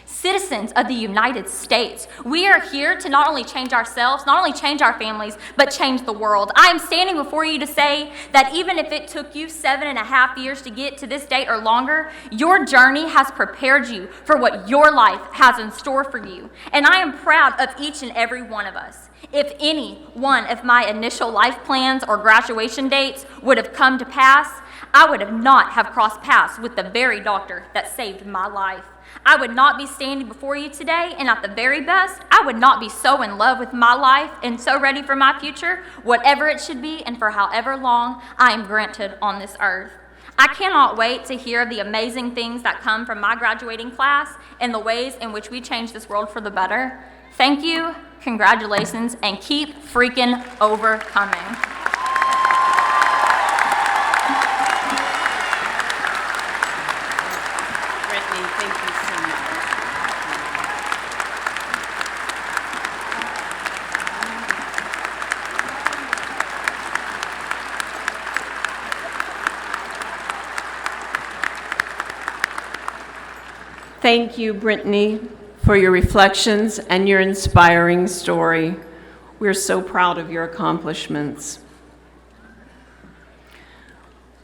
citizens of the United States. We are here to not only change ourselves, not only change our families, but change the world. I am standing before you to say that even if it took you 7.5 years to get to this date or longer, your journey has prepared you for what your life has in store for you. And I am proud of each and every one of us. If any one of my initial life plans or graduation dates would have come to pass, I would have not have crossed paths with the very doctor that saved my life. I would not be standing before you today, and at the very best, I would not be so in love with my life and so ready for my future, whatever it should be and for however long I am granted on this earth. I cannot wait to hear the amazing things that come from my graduating class and the ways in which we change this world for the better. Thank you, congratulations, and keep freaking overcoming. Brittany, thank you so much. Thank you, Brittany, for your reflections and your inspiring story. We're so proud of your accomplishments.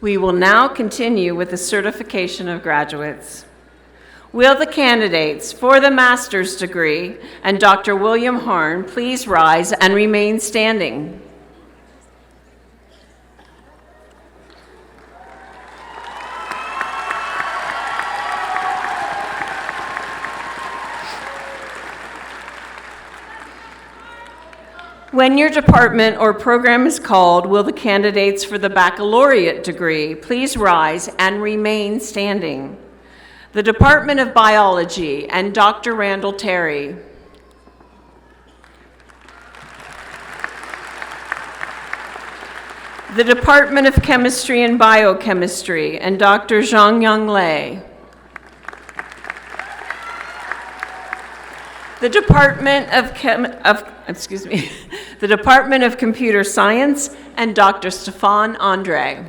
We will now continue with the certification of graduates. Will the candidates for the master's degree and Dr. William Harn please rise and remain standing? When your department or program is called, will the candidates for the baccalaureate degree please rise and remain standing? The Department of Biology and Dr. Randall Terry. The Department of Chemistry and Biochemistry and Dr. Zhongyang Lei. The Department the Department of Computer Science and Dr. Stefan Andre.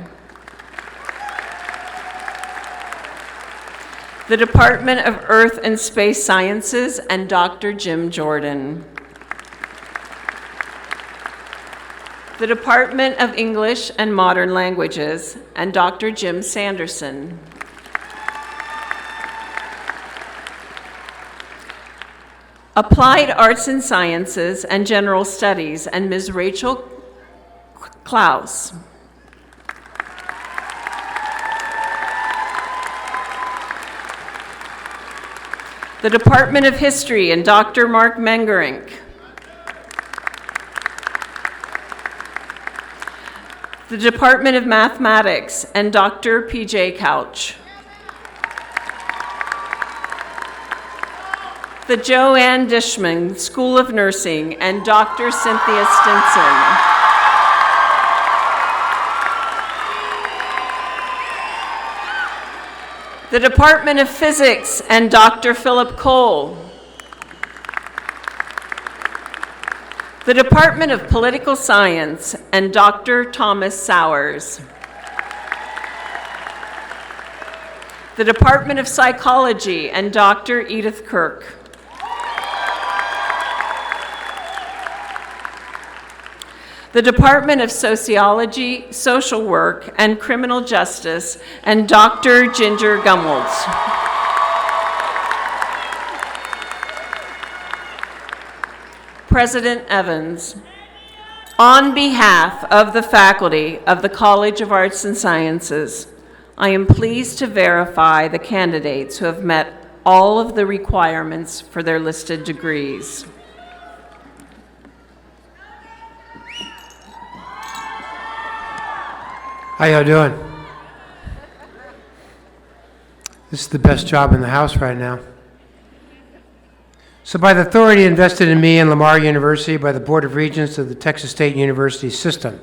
The Department of Earth and Space Sciences and Dr. Jim Jordan. The Department of English and Modern Languages and Dr. Jim Sanderson. Applied Arts and Sciences and General Studies and Ms. Rachel Klaus. The Department of History and Dr. Mark Mengerink. The Department of Mathematics and Dr. P.J. Couch. The Joanne Dishman School of Nursing and Dr. Cynthia Stinson. The Department of Physics and Dr. Philip Cole. The Department of Political Science and Dr. Thomas Sowers. The Department of Psychology and Dr. Edith Kirk. The Department of Sociology, Social Work, and Criminal Justice, and Dr. Ginger Gumwolds. President Evans, on behalf of the faculty of the College of Arts and Sciences, I am pleased to verify the candidates who have met all of the requirements for their listed degrees. How y'all doing? This is the best job in the house right now. So by the authority invested in me and Lamar University by the Board of Regents of the Texas State University System,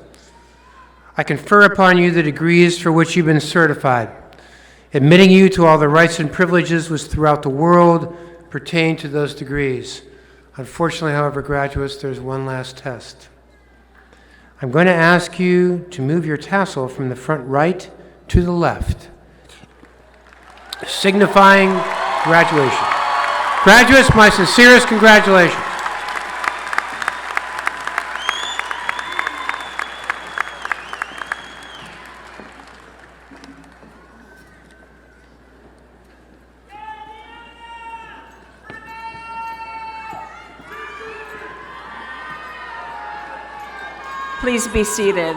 I confer upon you the degrees for which you've been certified, admitting you to all the rights and privileges which throughout the world pertain to those degrees. Unfortunately, however, graduates, there's one last test. I'm going to ask you to move your tassel from the front right to the left, signifying graduation. Graduates, my sincerest congratulations. Please be seated.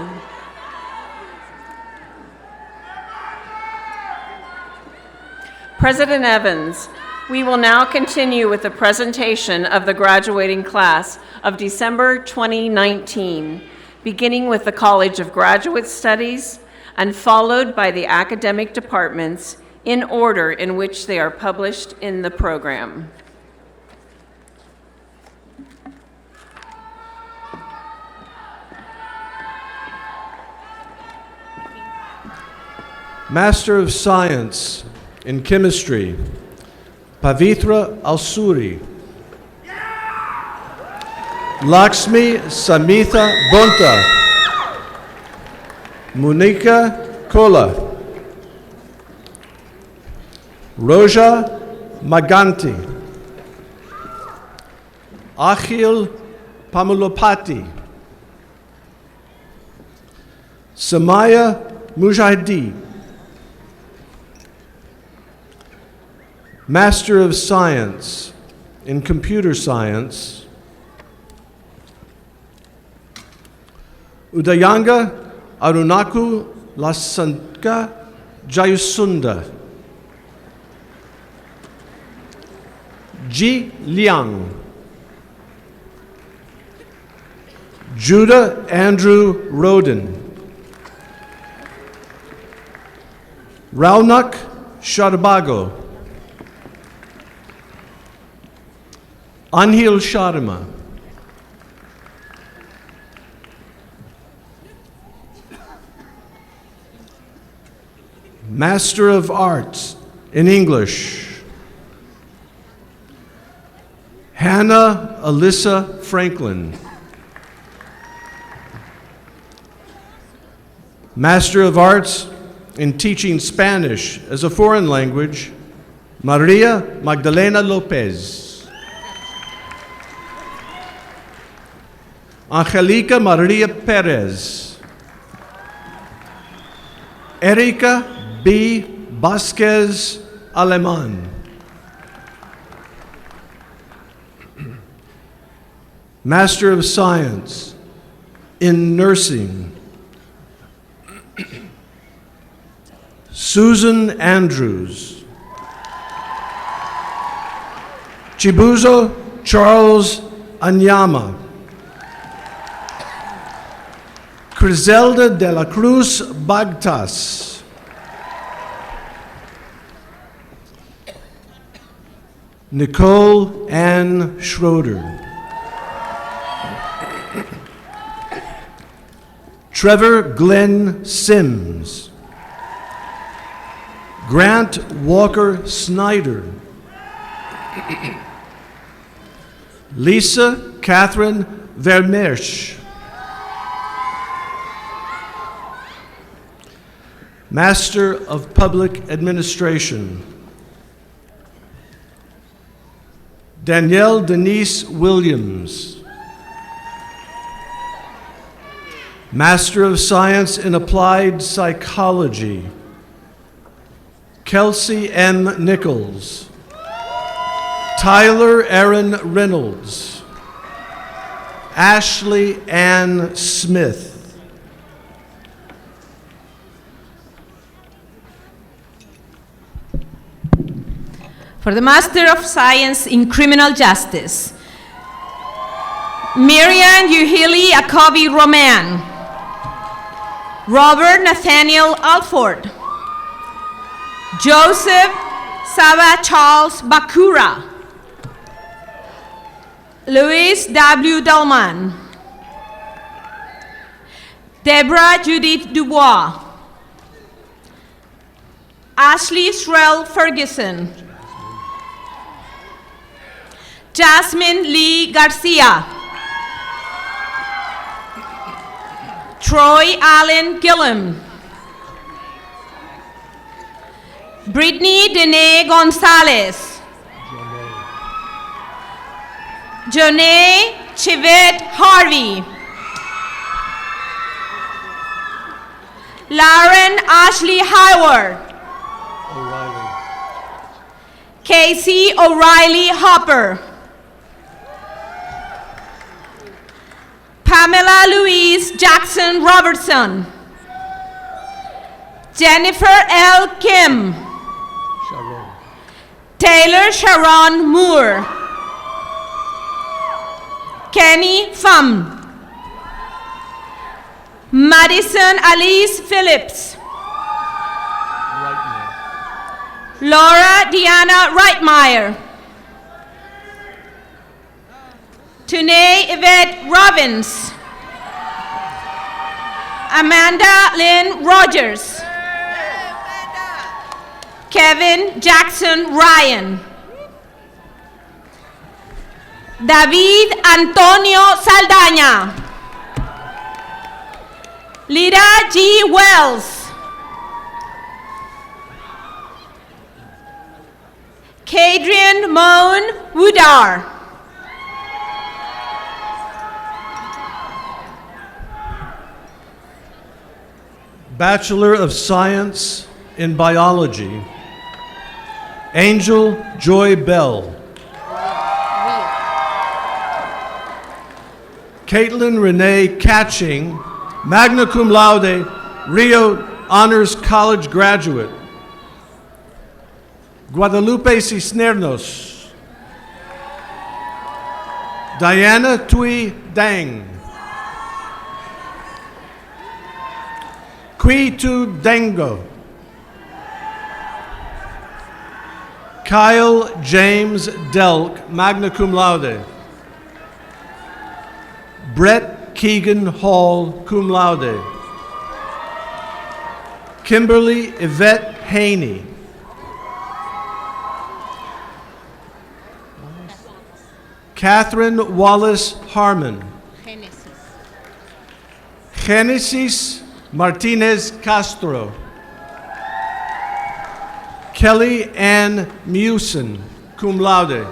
President Evans, we will now continue with the presentation of the graduating class of December 2019, beginning with the College of Graduate Studies and followed by the academic departments in order in which they are published in the program. Master of Science in Chemistry, Pavitra Alsuri. Lakshmi Samitha Bonta. Munika Kola. Roja Maganti. Akhil Pamulopati. Samaya Mujahidi. Master of Science in Computer Science, Udayanga Arunaku Lasanka Jayasunda. Ji Liang. Judah Andrew Roden. Raunak Shadabago. Anhil Sharma. Master of Arts in English, Hannah Alyssa Franklin. Master of Arts in Teaching Spanish as a Foreign Language, Maria Magdalena Lopez. Angelica Maria Perez. Erika B. Vasquez Aleman. Master of Science in Nursing, Susan Andrews. Chibuzo Charles Anyama. Criselda de la Cruz Bagtas. Nicole Ann Schroeder. Trevor Glenn Sims. Grant Walker Snyder. Lisa Catherine Vermeersch. Master of Public Administration, Danielle Denise Williams. Master of Science in Applied Psychology, Kelsey M. Nichols. Tyler Aaron Reynolds. Ashley Ann Smith. For the Master of Science in Criminal Justice, Miriam Yuhili Akobi Roman. Robert Nathaniel Alford. Joseph Saba Charles Bakura. Louis W. Dolman. Deborah Judith Dubois. Ashley Shrell Ferguson. Jasmine Lee Garcia. Troy Allen Gillum. Brittany Dene Gonzalez. Jonae Chivette Harvey. Lauren Ashley Howard. Casey O'Reilly Hopper. Pamela Louise Jackson Robertson. Jennifer L. Kim. Taylor Sharon Moore. Kenny Pham. Madison Alice Phillips. Laura Deanna Reitmeyer. Tunay Yvette Robbins. Amanda Lynn Rogers. Kevin Jackson Ryan. David Antonio Saldaña. Lira G. Wells. Kadrian Moan Woodar. Bachelor of Science in Biology, Angel Joy Bell. Caitlin Renee Catching, magna cum laude, Rio Honors College graduate. Guadalupe Cisneros. Diana Tui Dang. Kui Tu Dengo. Kyle James Delk, magna cum laude. Brett Keegan Hall, cum laude. Kimberly Yvette Haney. Catherine Wallace Harmon. Genesis Martinez Castro. Kelly Ann Mewson, cum laude.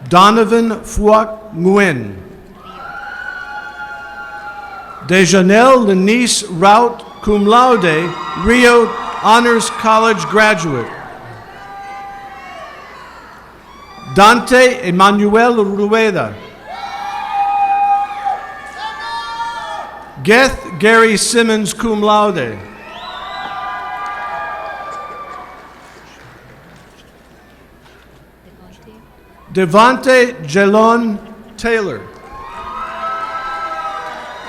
Donovan Fuak Nguyen. Dejanelle Lenice Rout, cum laude, Rio Honors College graduate. Dante Emmanuel Rueda. Geth Gary Simmons, cum laude. Devonte Jelon Taylor.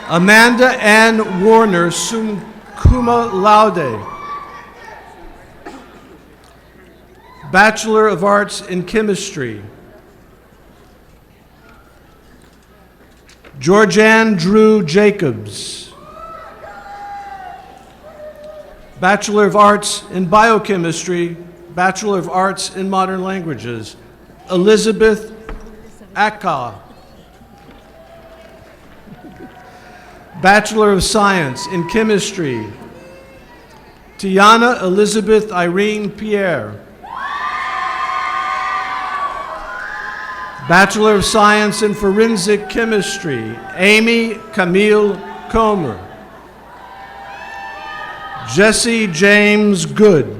Amanda Ann Warner, sum cum laude. Bachelor of Arts in Chemistry. Georgianne Drew Jacobs. Bachelor of Arts in Biochemistry, Bachelor of Arts in Modern Languages, Elizabeth Akka. Bachelor of Science in Chemistry, Tiana Elizabeth Irene Pierre. Bachelor of Science in Forensic Chemistry, Amy Camille Comer. Jesse James Good.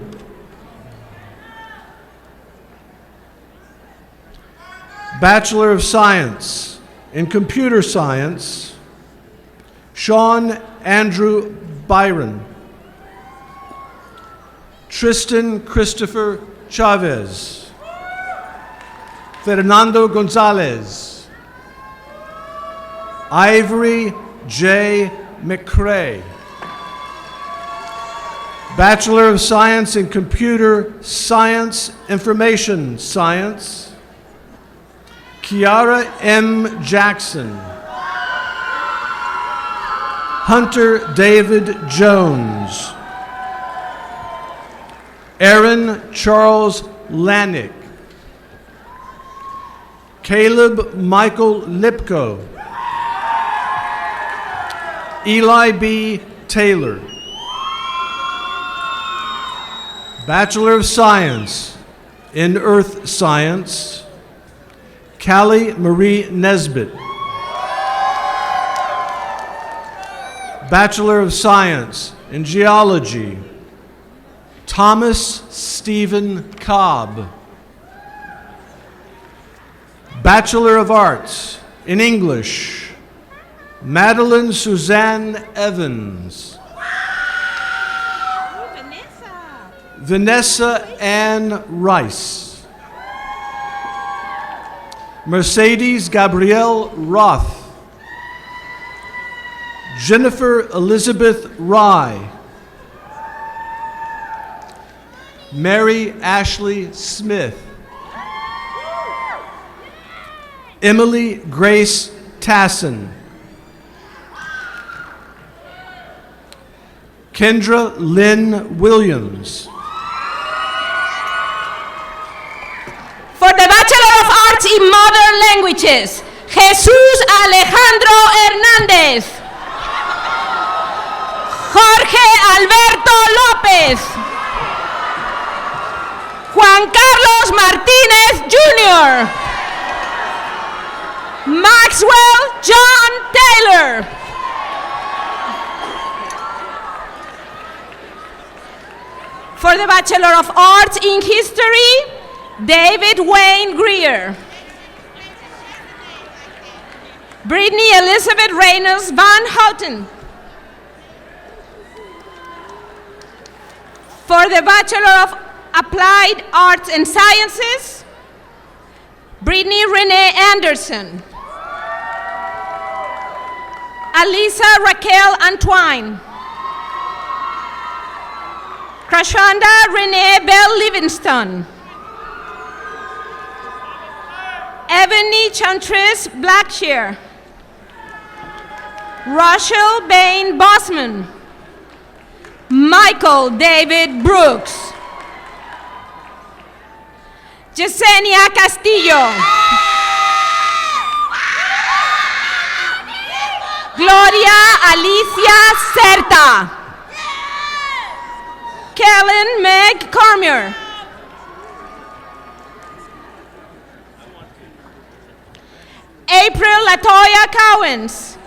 Bachelor of Science in Computer Science, Sean Andrew Byron. Tristan Christopher Chavez. Fernando Gonzalez. Ivory J. McCrae. Bachelor of Science in Computer Science, Information Science, Kiara M. Jackson. Hunter David Jones. Aaron Charles Lanick. Caleb Michael Lipko. Eli B. Taylor. Bachelor of Science in Earth Science, Callie Marie Nesbitt. Bachelor of Science in Geology, Thomas Stephen Cobb. Bachelor of Arts in English, Madeline Suzanne Evans. Vanessa Ann Rice. Mercedes Gabrielle Roth. Jennifer Elizabeth Rye. Mary Ashley Smith. Emily Grace Tassin. Kendra Lynn Williams. For the Bachelor of Arts in Modern Languages, Jesús Alejandro Hernández. Jorge Alberto López. Juan Carlos Martínez Jr. Maxwell John Taylor. For the Bachelor of Arts in History, David Wayne Greer. Brittany Elizabeth Reynolds Van Houten. For the Bachelor of Applied Arts and Sciences, Brittany Renee Anderson. Alisa Raquel Antwine. Krashanda Renee Bell Livingston. Ebony Chantrice Blackshear. Rochelle Bain Bosman. Michael David Brooks. Yesenia Castillo. Gloria Alicia Certa. Kellen Meg Cormier. April Latoya Cowens.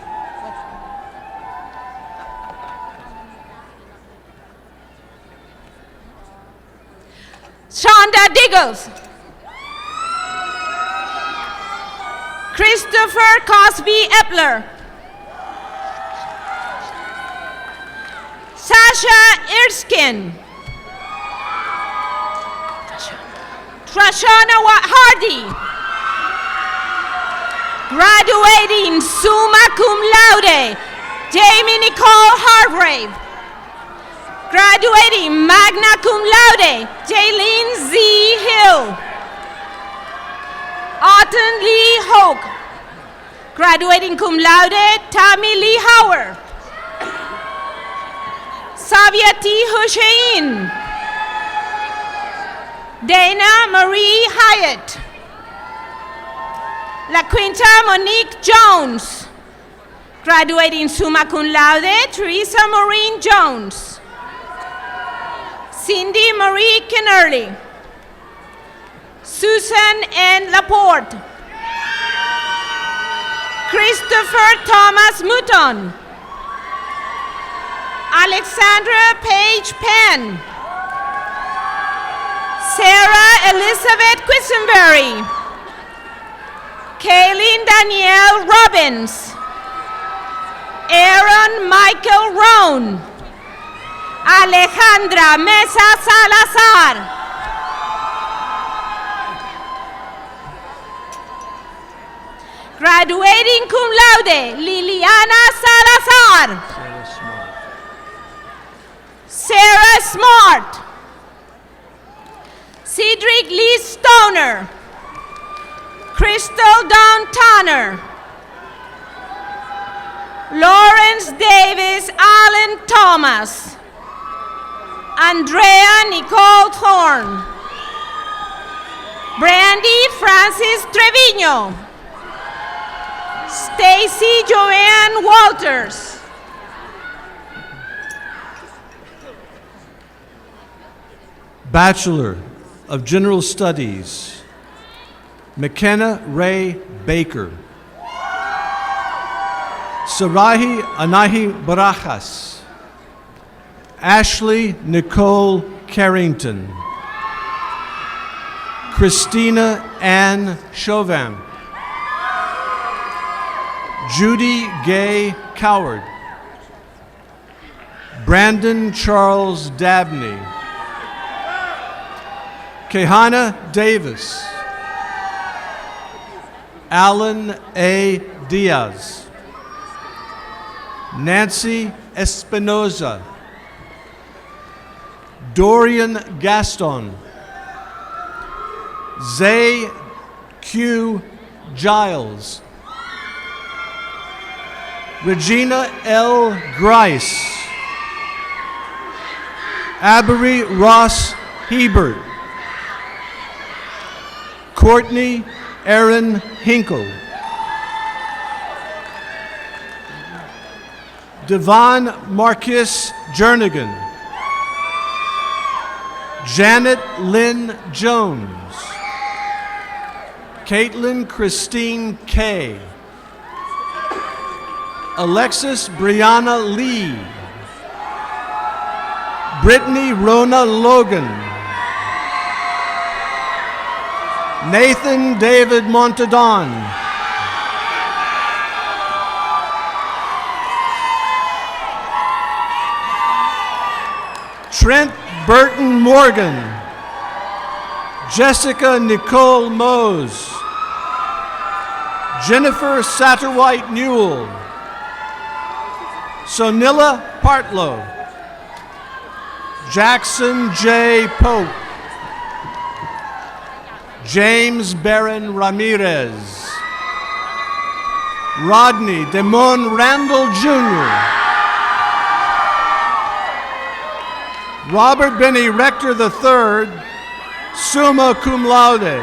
Shonda Diggles. Christopher Cosby Epler. Sasha Erskine. Trashana Hardy. Graduating summa cum laude, Jamie Nicole Hargrave. Graduating magna cum laude, Jaylene Z. Hill. Autumn Lee Hoke. Graduating cum laude, Tammy Lee Howard. Savia T. Hussein. Dana Marie Hyatt. La Quinta Monique Jones. Graduating summa cum laude, Teresa Maureen Jones. Cindy Marie Kennerly. Susan N. Laporte. Christopher Thomas Mouton. Alexandra Paige Penn. Sarah Elizabeth Quisenberry. Kaylin Danielle Robbins. Aaron Michael Roan. Alejandra Mesa Salazar. Graduating cum laude, Liliana Salazar. Sarah Smart. Cedric Lee Stoner. Crystal Dawn Tanner. Lawrence Davis Allen Thomas. Andrea Nicole Thorne. Brandy Francis Trevino. Stacy Joanne Walters. Bachelor of General Studies, McKenna Ray Baker. Sarahi Anahi Barajas. Ashley Nicole Carrington. Christina Ann Chauvin. Judy Gay Coward. Brandon Charles Dabney. Kehana Davis. Alan A. Diaz. Nancy Espinoza. Dorian Gaston. Zay Q. Giles. Regina L. Grice. Avery Ross Hebert, Courtney Erin Hinkle, Devon Marcus Jernigan, Janet Lynn Jones, Caitlin Christine Kay, Alexis Brianna Lee, Brittany Rona Logan, Nathan David Montadon, Trent Burton Morgan, Jessica Nicole Mose, Jennifer Satterwhite Newell, Sonilla Partlow, Jackson J. Pope, James Barron Ramirez, Rodney Demon Randall Jr., Robert Benny Rector III, summa cum laude,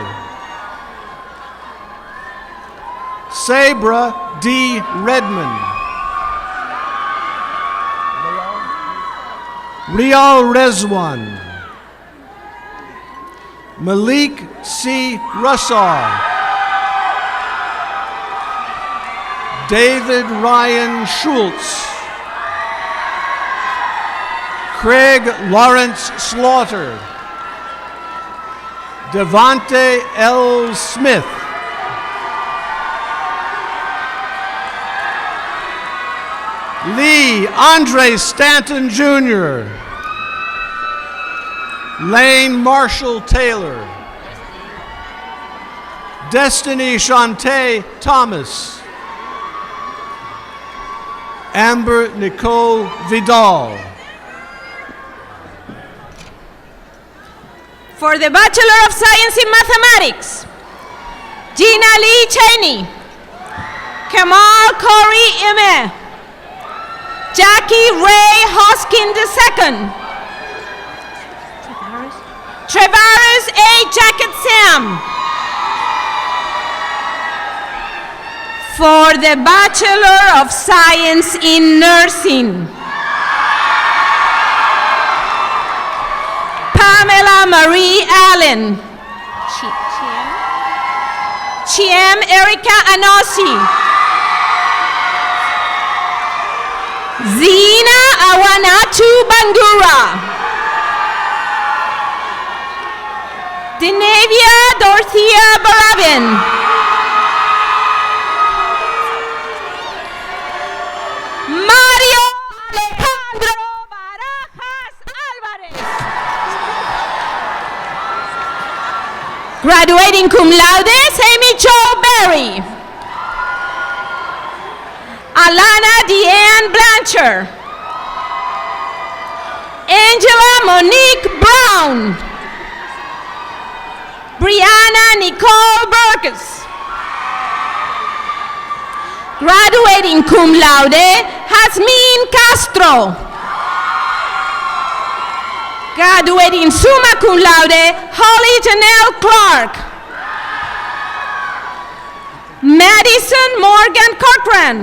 Sabra D. Redmond, Rial Rezwan, Malik C. Russell, David Ryan Schultz, Craig Lawrence Slaughter, Devonte L. Smith, Lee Andre Stanton Jr., Lane Marshall Taylor, Destiny Shantae Thomas, Amber Nicole Vidal. For the Bachelor of Science in Mathematics, Gina Lee Cheney, Kamal Corey Ime, Jackie Ray Hoskin II, Travaris A. Jacket Sam. For the Bachelor of Science in Nursing, Pamela Marie Allen, Chiem Erica Anosi, Zina Awanatu Bangura, Denavia Dorothea Barabin, Mario Alejandro Barajas Alvarez. Graduating cum laude, Sammy Joe Berry, Alana Deanne Blanchard, Angela Monique Brown, Brianna Nicole Burgess. Graduating cum laude, Jasmine Castro. Graduating summa cum laude, Holly Janelle Clark. Madison Morgan Cochran.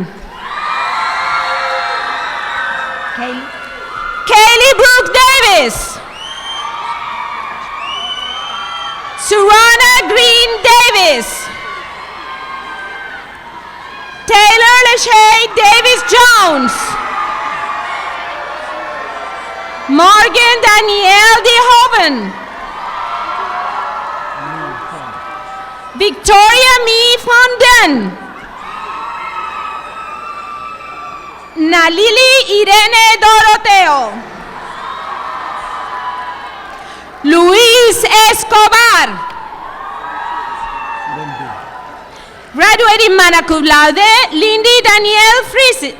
Kaylee Brooke Davis. Surana Green Davis. Taylor Lachey Davis Jones. Morgan Danielle DeHoven. Victoria Mee Fonden. Nalili Irene Doroteo. Luis Escobar. Graduating magna cum laude, Lindy Danielle Friese.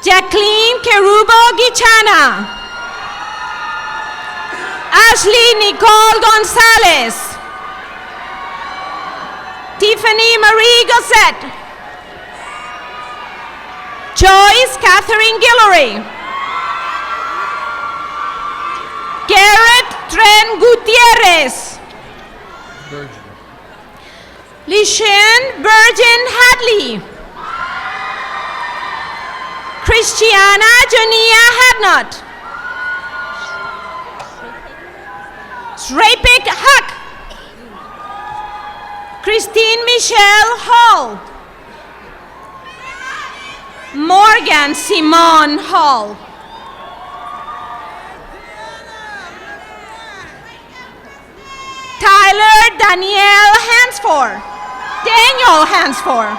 Jacqueline Kerubo Gichana. Ashley Nicole Gonzalez. Tiffany Marie Gossett. Joyce Catherine Guillory. Garrett Tren Gutierrez. Lishan Virgin Hadley. Christiana Jania Hadnot. Srapik Huck. Christine Michelle Hall. Morgan Simone Hall. Tyler Danielle Hansford. Daniel Hansford.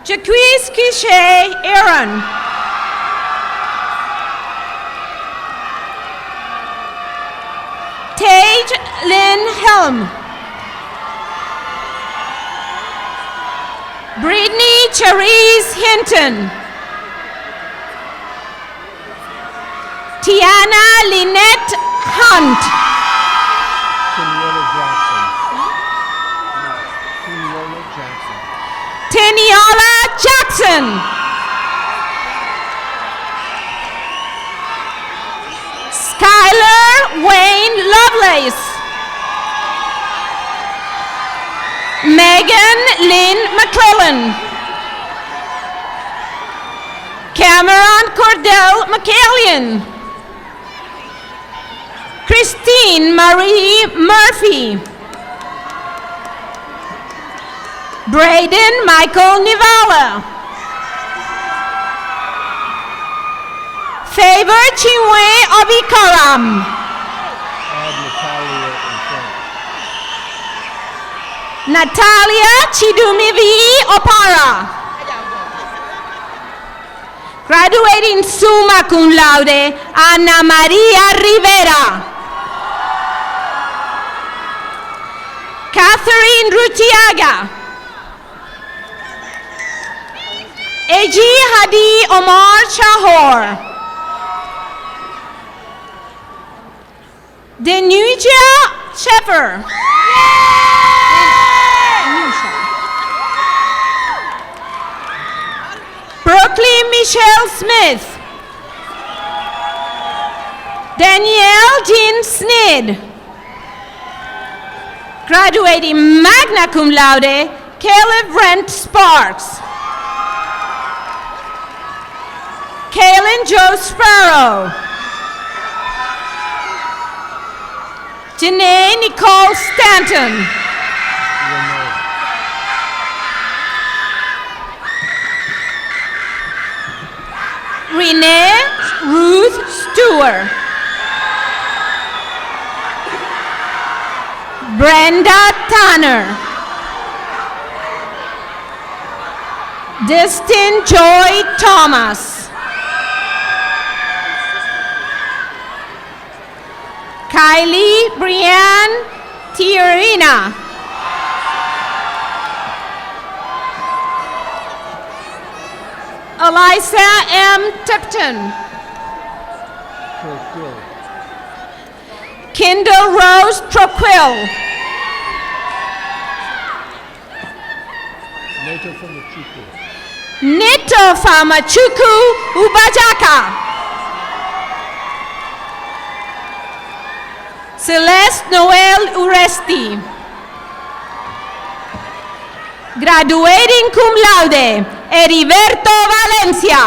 Jaquise Quiche Aaron. Tage Lynn Helm. Brittany Cherise Hinton. Tiana Lynette Hunt. Teniola Jackson. Skylar Wayne Lovelace. Megan Lynn McClellan. Cameron Cordell McCallion. Christine Marie Murphy. Braden Michael Nivala. Favor Chinwe Obikaram. Natalia Chidumivi Opara. Graduating summa cum laude, Ana Maria Rivera. Catherine Rutiaga. Eji Hadi Omar Chahor. Denuja Sheffer. Brooklyn Michelle Smith. Danielle Jean Snid. Graduating magna cum laude, Caleb Brent Sparks. Kaylin Joe Sparrow. Janae Nicole Stanton. Renee Ruth Stewart. Brenda Tanner. Destin Joy Thomas. Kylie Brianne Tiarina. Eliza M. Tipton. Kendall Rose Troquill. Neto Famachuku Ubajaka. Celeste Noel Uresti. Graduating cum laude, Heriberto Valencia.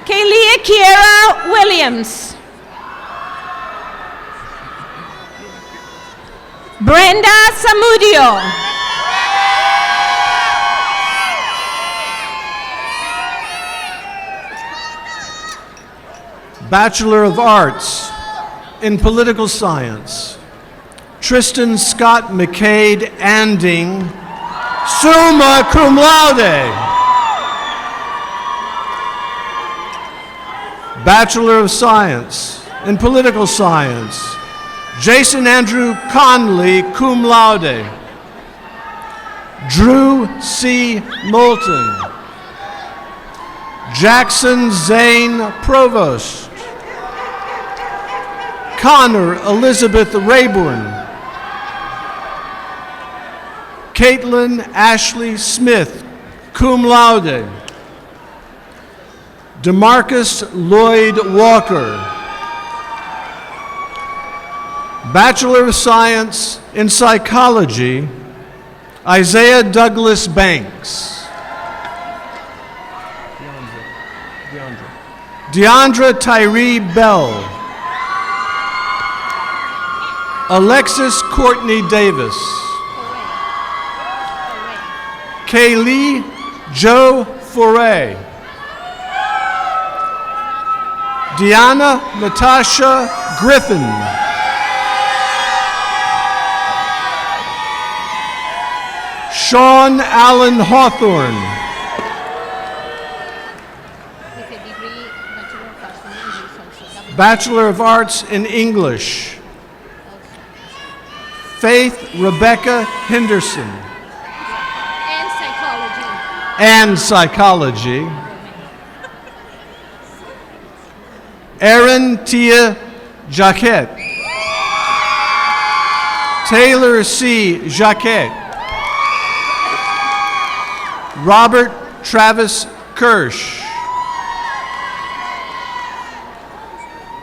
Kaylia Kiera Williams. Brenda Samudio. Bachelor of Arts in Political Science, Tristan Scott McCade Anding, summa cum laude. Bachelor of Science in Political Science, Jason Andrew Conley, cum laude. Drew C. Moulton. Jackson Zane Provost. Connor Elizabeth Rayburn. Caitlin Ashley Smith, cum laude. DeMarcus Lloyd Walker. Bachelor of Science in Psychology, Isaiah Douglas Banks. Deandra Tyree Bell. Alexis Courtney Davis. Kaylee Joe Foray. Deanna Natasha Griffin. Sean Allen Hawthorne. Bachelor of Arts in English, Faith Rebecca Henderson. And Psychology. Erin Tia Jacquette. Taylor C. Jacquette. Robert Travis Kirsch.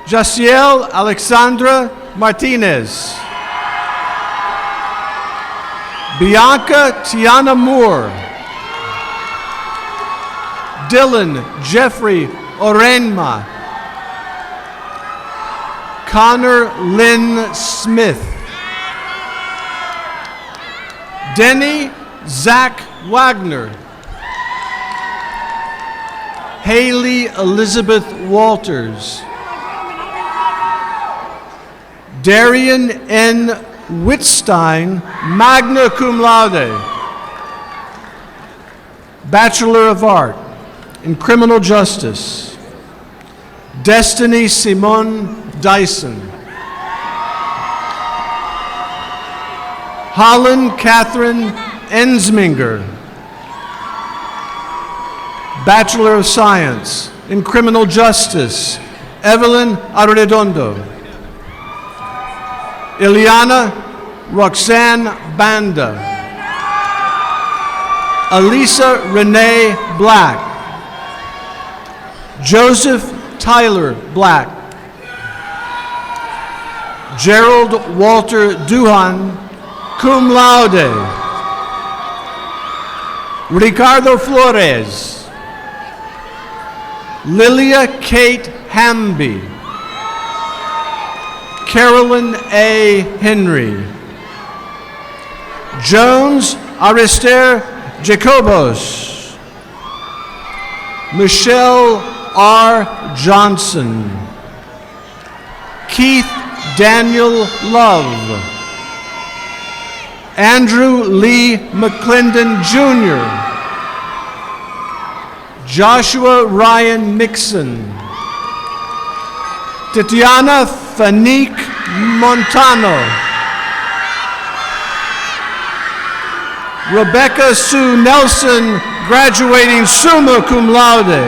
Jaciel Alexandra Martinez. Bianca Tiana Moore. Dylan Jeffrey Orenma. Connor Lynn Smith. Denny Zach Wagner. Haley Elizabeth Walters. Darian N. Wittstein, magna cum laude. Bachelor of Art in Criminal Justice, Destiny Simone Dyson. Holland Catherine Ensminger, Bachelor of Science in Criminal Justice, Evelyn Arredondo. Ileana Roxanne Banda. Elisa Renee Black. Joseph Tyler Black. Gerald Walter Duhan, cum laude. Ricardo Flores. Lilia Kate Hamby. Carolyn A. Henry. Jones Arister Jacobos. Michelle R. Johnson. Keith Daniel Love. Andrew Lee McClendon Jr. Joshua Ryan Mixon. Tatiana Fanique Montano. Rebecca Sue Nelson, graduating summa cum laude.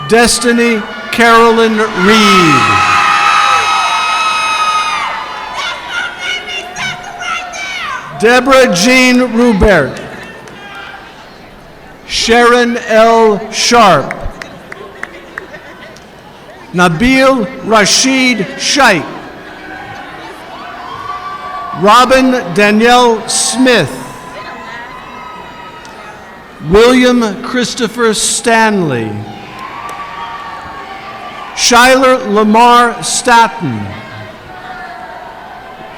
Destiny Carolyn Reed. Deborah Jean Rubert. Sharon L. Sharp. Nabil Rashid Shaikh. Robin Danielle Smith. William Christopher Stanley. Shyler Lamar Staton.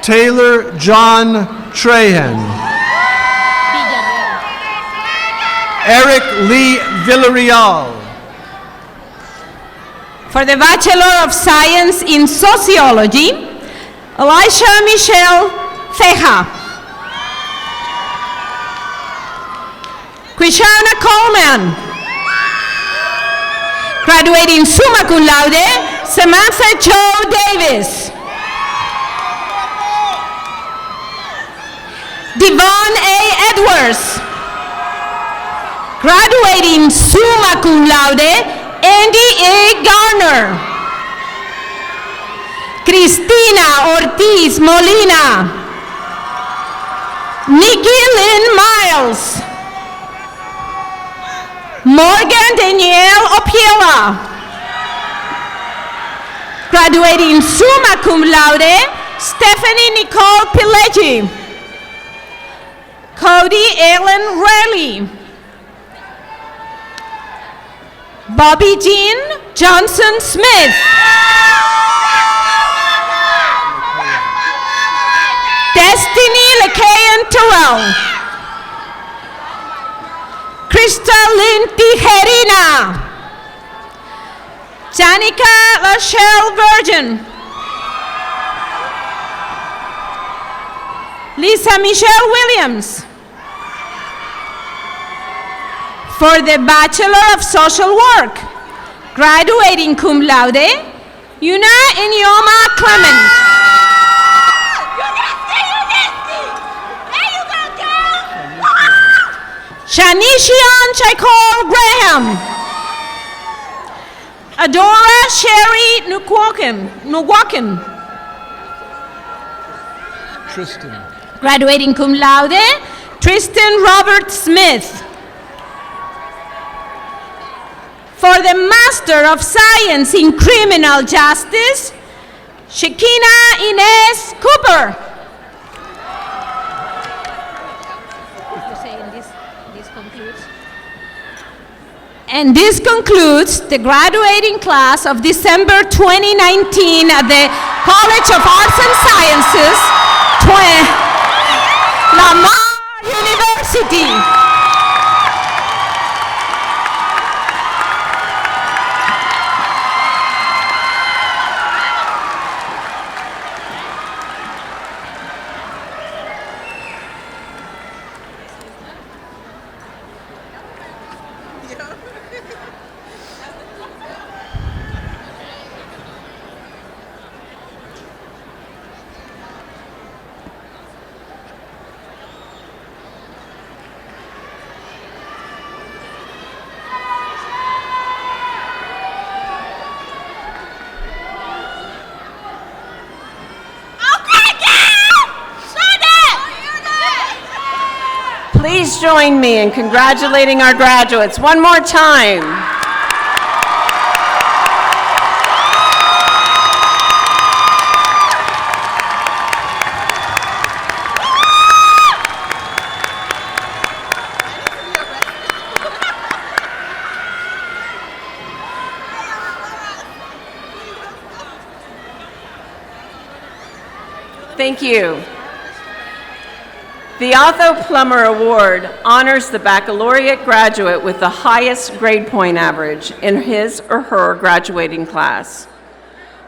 Taylor John Trahan. Eric Lee Villarreal. For the Bachelor of Science in Sociology, Elisha Michelle Feja. Krishana Coleman. Graduating summa cum laude, Samantha Jo Davis. Devon A. Edwards. Graduating summa cum laude, Andy A. Garner. Cristina Ortiz Molina. Nikki Lynn Miles. Morgan Danielle Opiela. Graduating summa cum laude, Stephanie Nicole Pileggi. Cody Ellen Raleigh. Bobby Jean Johnson Smith. Destiny LeKayan Terrell. Krista Lynn Tijerina. Janica Lachelle Virgin. Lisa Michelle Williams. For the Bachelor of Social Work, graduating cum laude, Yuna Inyoma Clement. Shanishian Chaikol Graham. Adora Sherry Nugwakin. Tristan. Graduating cum laude, Tristan Robert Smith. For the Master of Science in Criminal Justice, Shekina Inez Cooper. And this concludes the graduating class of December 2019 at the College of Arts and Sciences, Lamar University. Please join me in congratulating our graduates one more time. Thank you. The Otho Plummer Award honors the baccalaureate graduate with the highest grade point average in his or her graduating class.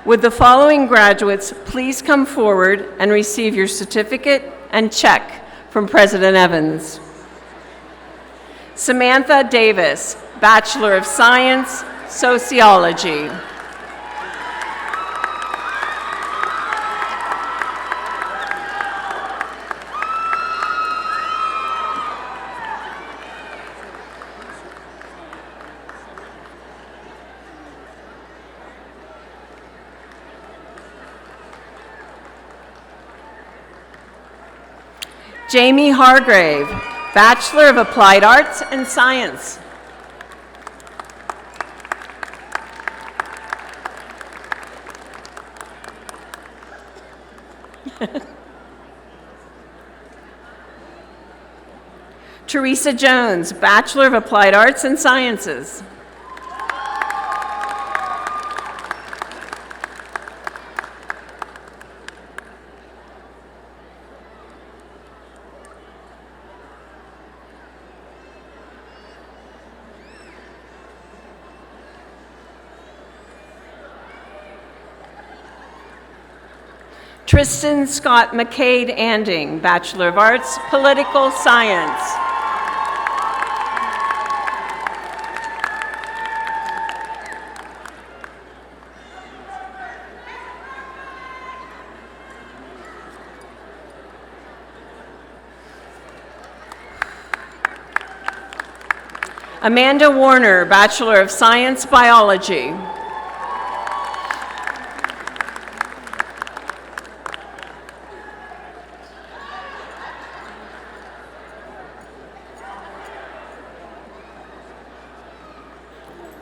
Would the following graduates please come forward and receive your certificate and check from President Evans? Samantha Davis, Bachelor of Science, Sociology. Jamie Hargrave, Bachelor of Applied Arts and Science. Teresa Jones, Bachelor of Applied Arts and Sciences. Tristan Scott McCade Anding, Bachelor of Arts, Political Science. Amanda Warner, Bachelor of Science, Biology.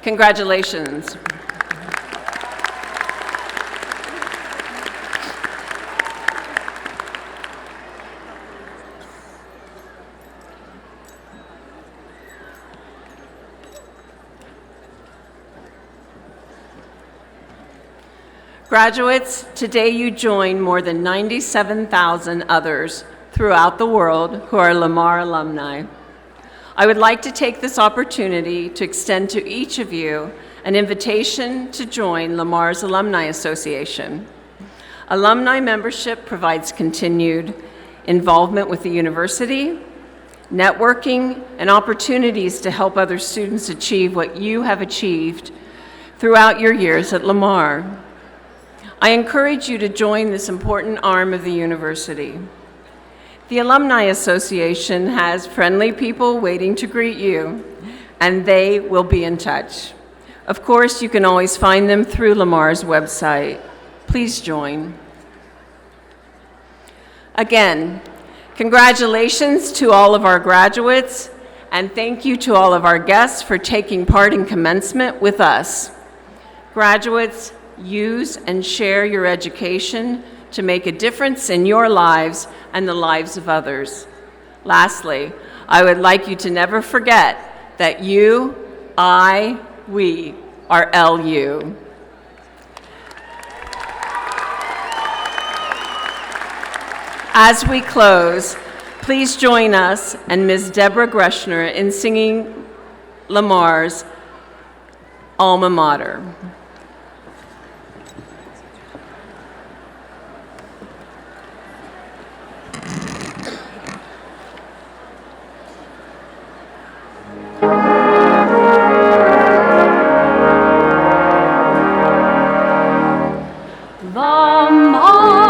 Congratulations. Graduates, today you join more than 97,000 others throughout the world who are Lamar alumni. I would like to take this opportunity to extend to each of you an invitation to join Lamar's Alumni Association. Alumni membership provides continued involvement with the university, networking, and opportunities to help other students achieve what you have achieved throughout your years at Lamar. I encourage you to join this important arm of the university. The Alumni Association has friendly people waiting to greet you, and they will be in touch. Of course, you can always find them through Lamar's website. Please join. Again, congratulations to all of our graduates, and thank you to all of our guests for taking part in commencement with us. Graduates, use and share your education to make a difference in your lives and the lives of others. Lastly, I would like you to never forget that you, I, we are LU. As we close, please join us and Ms. Deborah Greschner in singing Lamar's Alma Mater. Lamar.